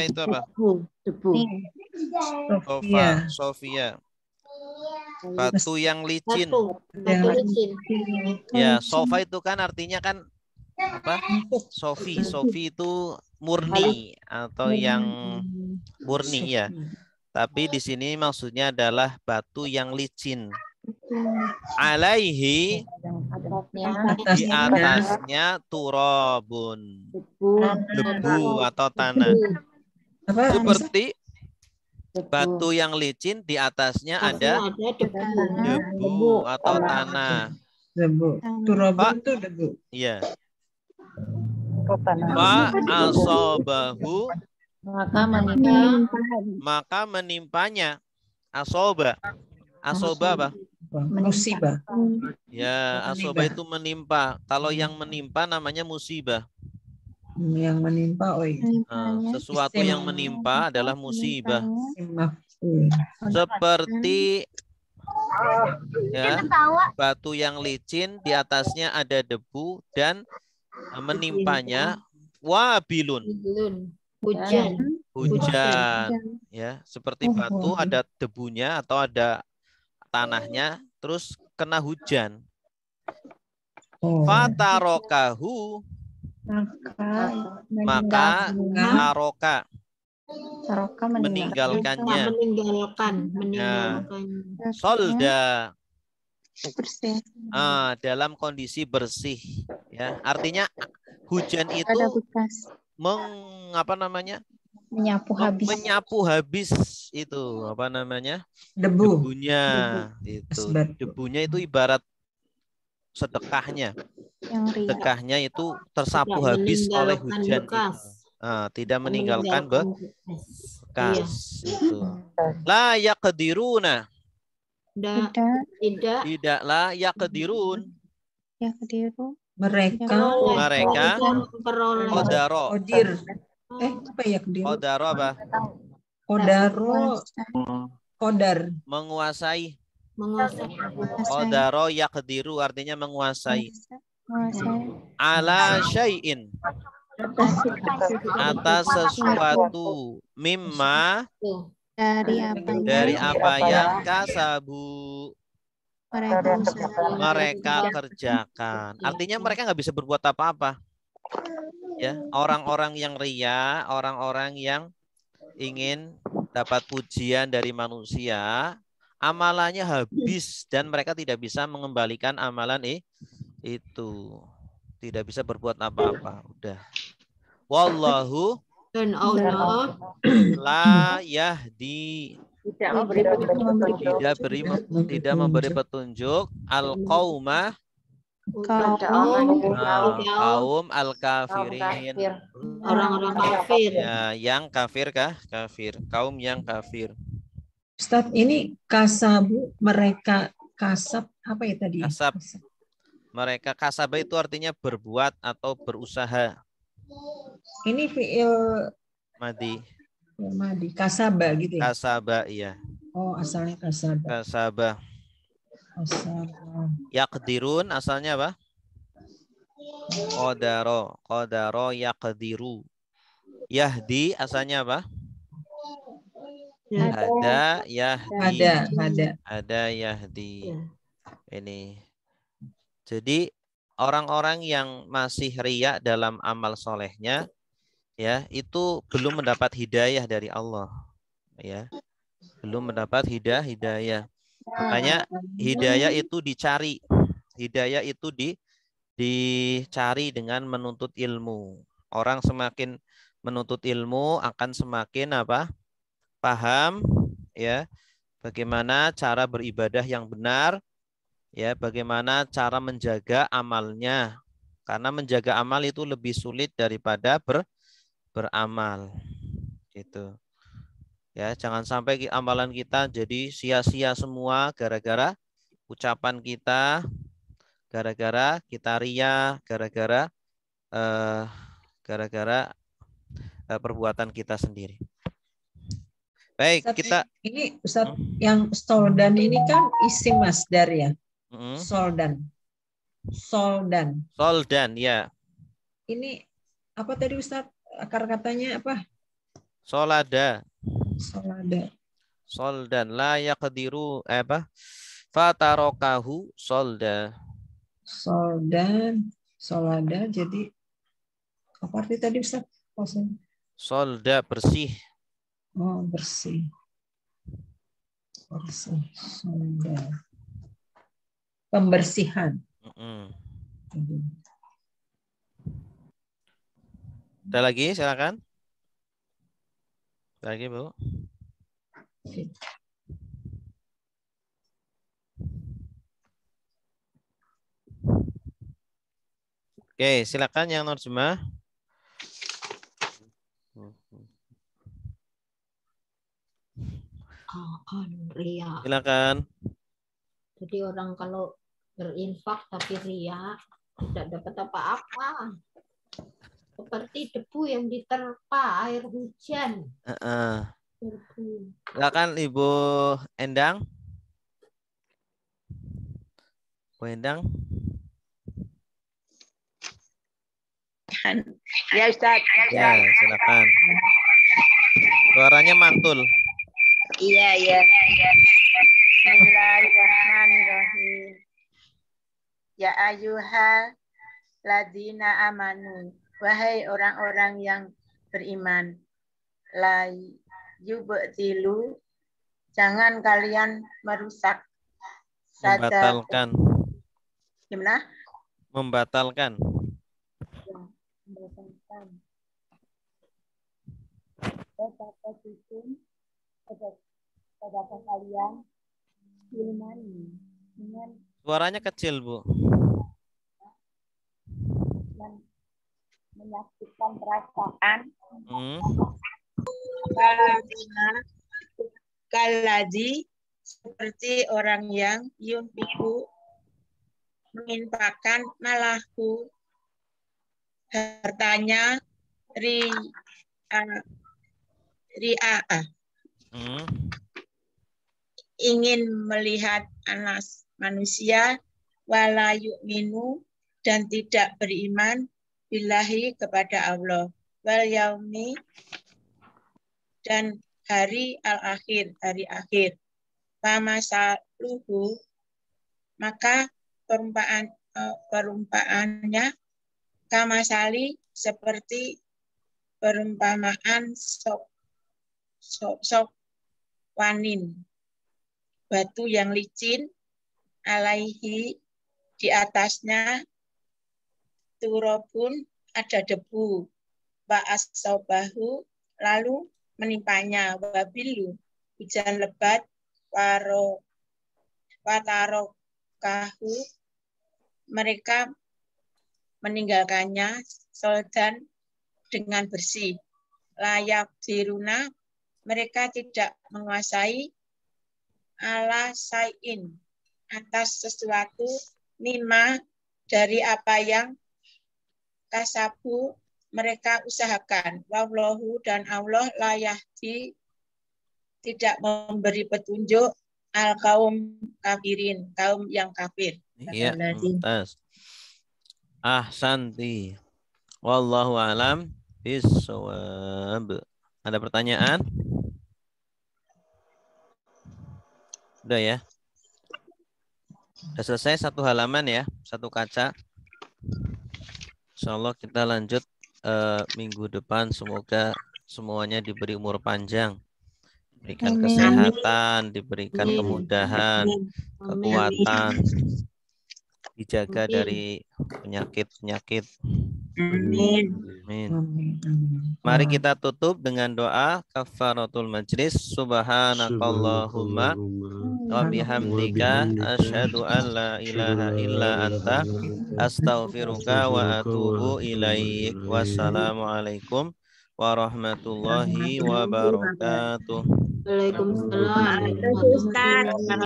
itu apa? Sofia. Batu yang licin. Ya, sofa itu kan artinya kan apa? Sofi itu murni atau yang murni ya. Tapi di sini maksudnya adalah batu yang licin. Alaihi, di atasnya turabun, debu atau tanah. Seperti batu yang licin, di atasnya ada debu atau tanah. Debu. Turabun itu debu. Iya. Fa asobahu, maka menimpanya. Asoba apa? Musibah. Ya, asoba itu menimpa. Kalau yang menimpa namanya musibah. Yang menimpa, Sesuatu yang menimpa adalah musibah. Seperti ya, batu yang licin, di atasnya ada debu dan menimpanya wabilun, hujan. Ya, seperti batu ada debunya atau ada tanahnya, terus kena hujan. Fatarokahu, maka meninggalkannya. Solda, dalam kondisi bersih. Ya, artinya hujan itu menyapu habis itu apa namanya? Debunya. Itu debunya itu ibarat sedekahnya. Sedekahnya itu tersapu habis oleh hujan itu. Tidak meninggalkan bekas. Itu. La yaqdiruna. Tidaklah yaqdirun. Mereka qadaro. Apa ya kedir? Qadaro apa? Qadar. Menguasai. Qadaro yaqdiru artinya menguasai. Ala syai'in, atas sesuatu, mimma, dari apa yang kasabu, mereka kerjakan. Artinya mereka nggak bisa berbuat apa-apa. Ya, orang-orang yang ria, orang-orang yang ingin dapat pujian dari manusia, amalannya habis dan mereka tidak bisa mengembalikan amalan itu. Tidak bisa berbuat apa-apa. Udah. Wallahu Dan Allah la yahdi Tidak memberi petunjuk. tidak memberi petunjuk al-qauma kaum al-kafirin. orang-orang kafir. Ya, yang kafir kah? Kafir. Kaum yang kafir. Ustaz, ini kasabu mereka kasab apa ya tadi? Kasab. Mereka kasaba itu artinya berbuat atau berusaha. Ini fiil Madi. madi kasaba gitu ya? Kasaba, iya. Oh, asalnya kasaba. Kasaba. Kasaba. Yaqdirun asalnya apa? Qadaro yaqdiru. Yahdi asalnya apa? Ada yahdi. Ada yahdi. Ini. Jadi orang-orang yang masih riya dalam amal solehnya, ya itu belum mendapat hidayah dari Allah, ya belum mendapat hidayah. Makanya hidayah itu dicari, hidayah itu dicari dengan menuntut ilmu. Orang semakin menuntut ilmu akan semakin apa? Paham, ya bagaimana cara beribadah yang benar. Ya, bagaimana cara menjaga amalnya? Karena menjaga amal itu lebih sulit daripada beramal. Gitu. Ya, jangan sampai amalan kita jadi sia-sia semua gara-gara ucapan kita, gara-gara kita ria, gara-gara perbuatan kita sendiri. Baik, Ustaz, kita ini Ustaz yang soldan ini kan isim masdar ya. Soldan, ya. Ini apa tadi Ustaz? Akar katanya apa? Solada. Soldan la yaqdiru apa? Fatarokahu solda. Solada. Jadi apa arti tadi Ustaz? Solda bersih. Oh, bersih. Solda. Pembersihan. Ada lagi, silakan. Ada lagi, Bu. Oke, silakan yang nerjemah. Silakan. Jadi orang kalau berinfak tapi ria tidak dapat apa-apa. Seperti debu yang diterpa air hujan. Silakan Ibu Endang. Bu Endang. Ya Ustaz. Ya, silakan. Suaranya mantul. Iya. Bismillahirrahmanirrahim. Ya ayyuhal ladina amanu. Wahai orang-orang yang beriman. La yubtilu. Jangan kalian merusak. Membatalkan. Gimana? Membatalkan. Pada kalian ilmani dengan Suaranya kecil, Bu. menyakitkan perasaan kaladi seperti orang yang yunfiku menginfakkan malahu hartanya ria'ah ingin melihat anak manusia wala yu'minu dan tidak beriman billahi kepada Allah wal yaumi dan hari al-akhir, hari akhir. Pamasaluhu maka perumpamannya kamasali seperti perumpamaan sok wanin batu yang licin alaihi di atasnya turabun ada debu ba'asobahu, lalu menimpanya, wabilu, hujan lebat, watarokahu, mereka meninggalkannya, soldan, dengan bersih, layak diruna, mereka tidak menguasai, ala sayin, atas sesuatu, mimma, dari apa yang kasabu, mereka usahakan. Wallahu, dan Allah la yahdi, tidak memberi petunjuk al kaum kafirin, kaum yang kafir. Iya, mumtaz. Ahsanti. Wallahu alam bisawab. Ada pertanyaan? Udah ya? Udah selesai satu halaman ya, satu kaca. Insyaallah kita lanjut minggu depan. Semoga semuanya diberi umur panjang, diberikan kesehatan, diberikan kemudahan, kekuatan, dijaga dari penyakit-penyakit. Amin. Amin. Mari kita tutup dengan doa kafaratul majlis. Subhanakallahumma wa bihamdika asyhadu an la ilaha illa anta astaghfiruka wa atubu ilaik. Wassalamualaikum warahmatullahi wabarakatuh. Waalaikumsalam.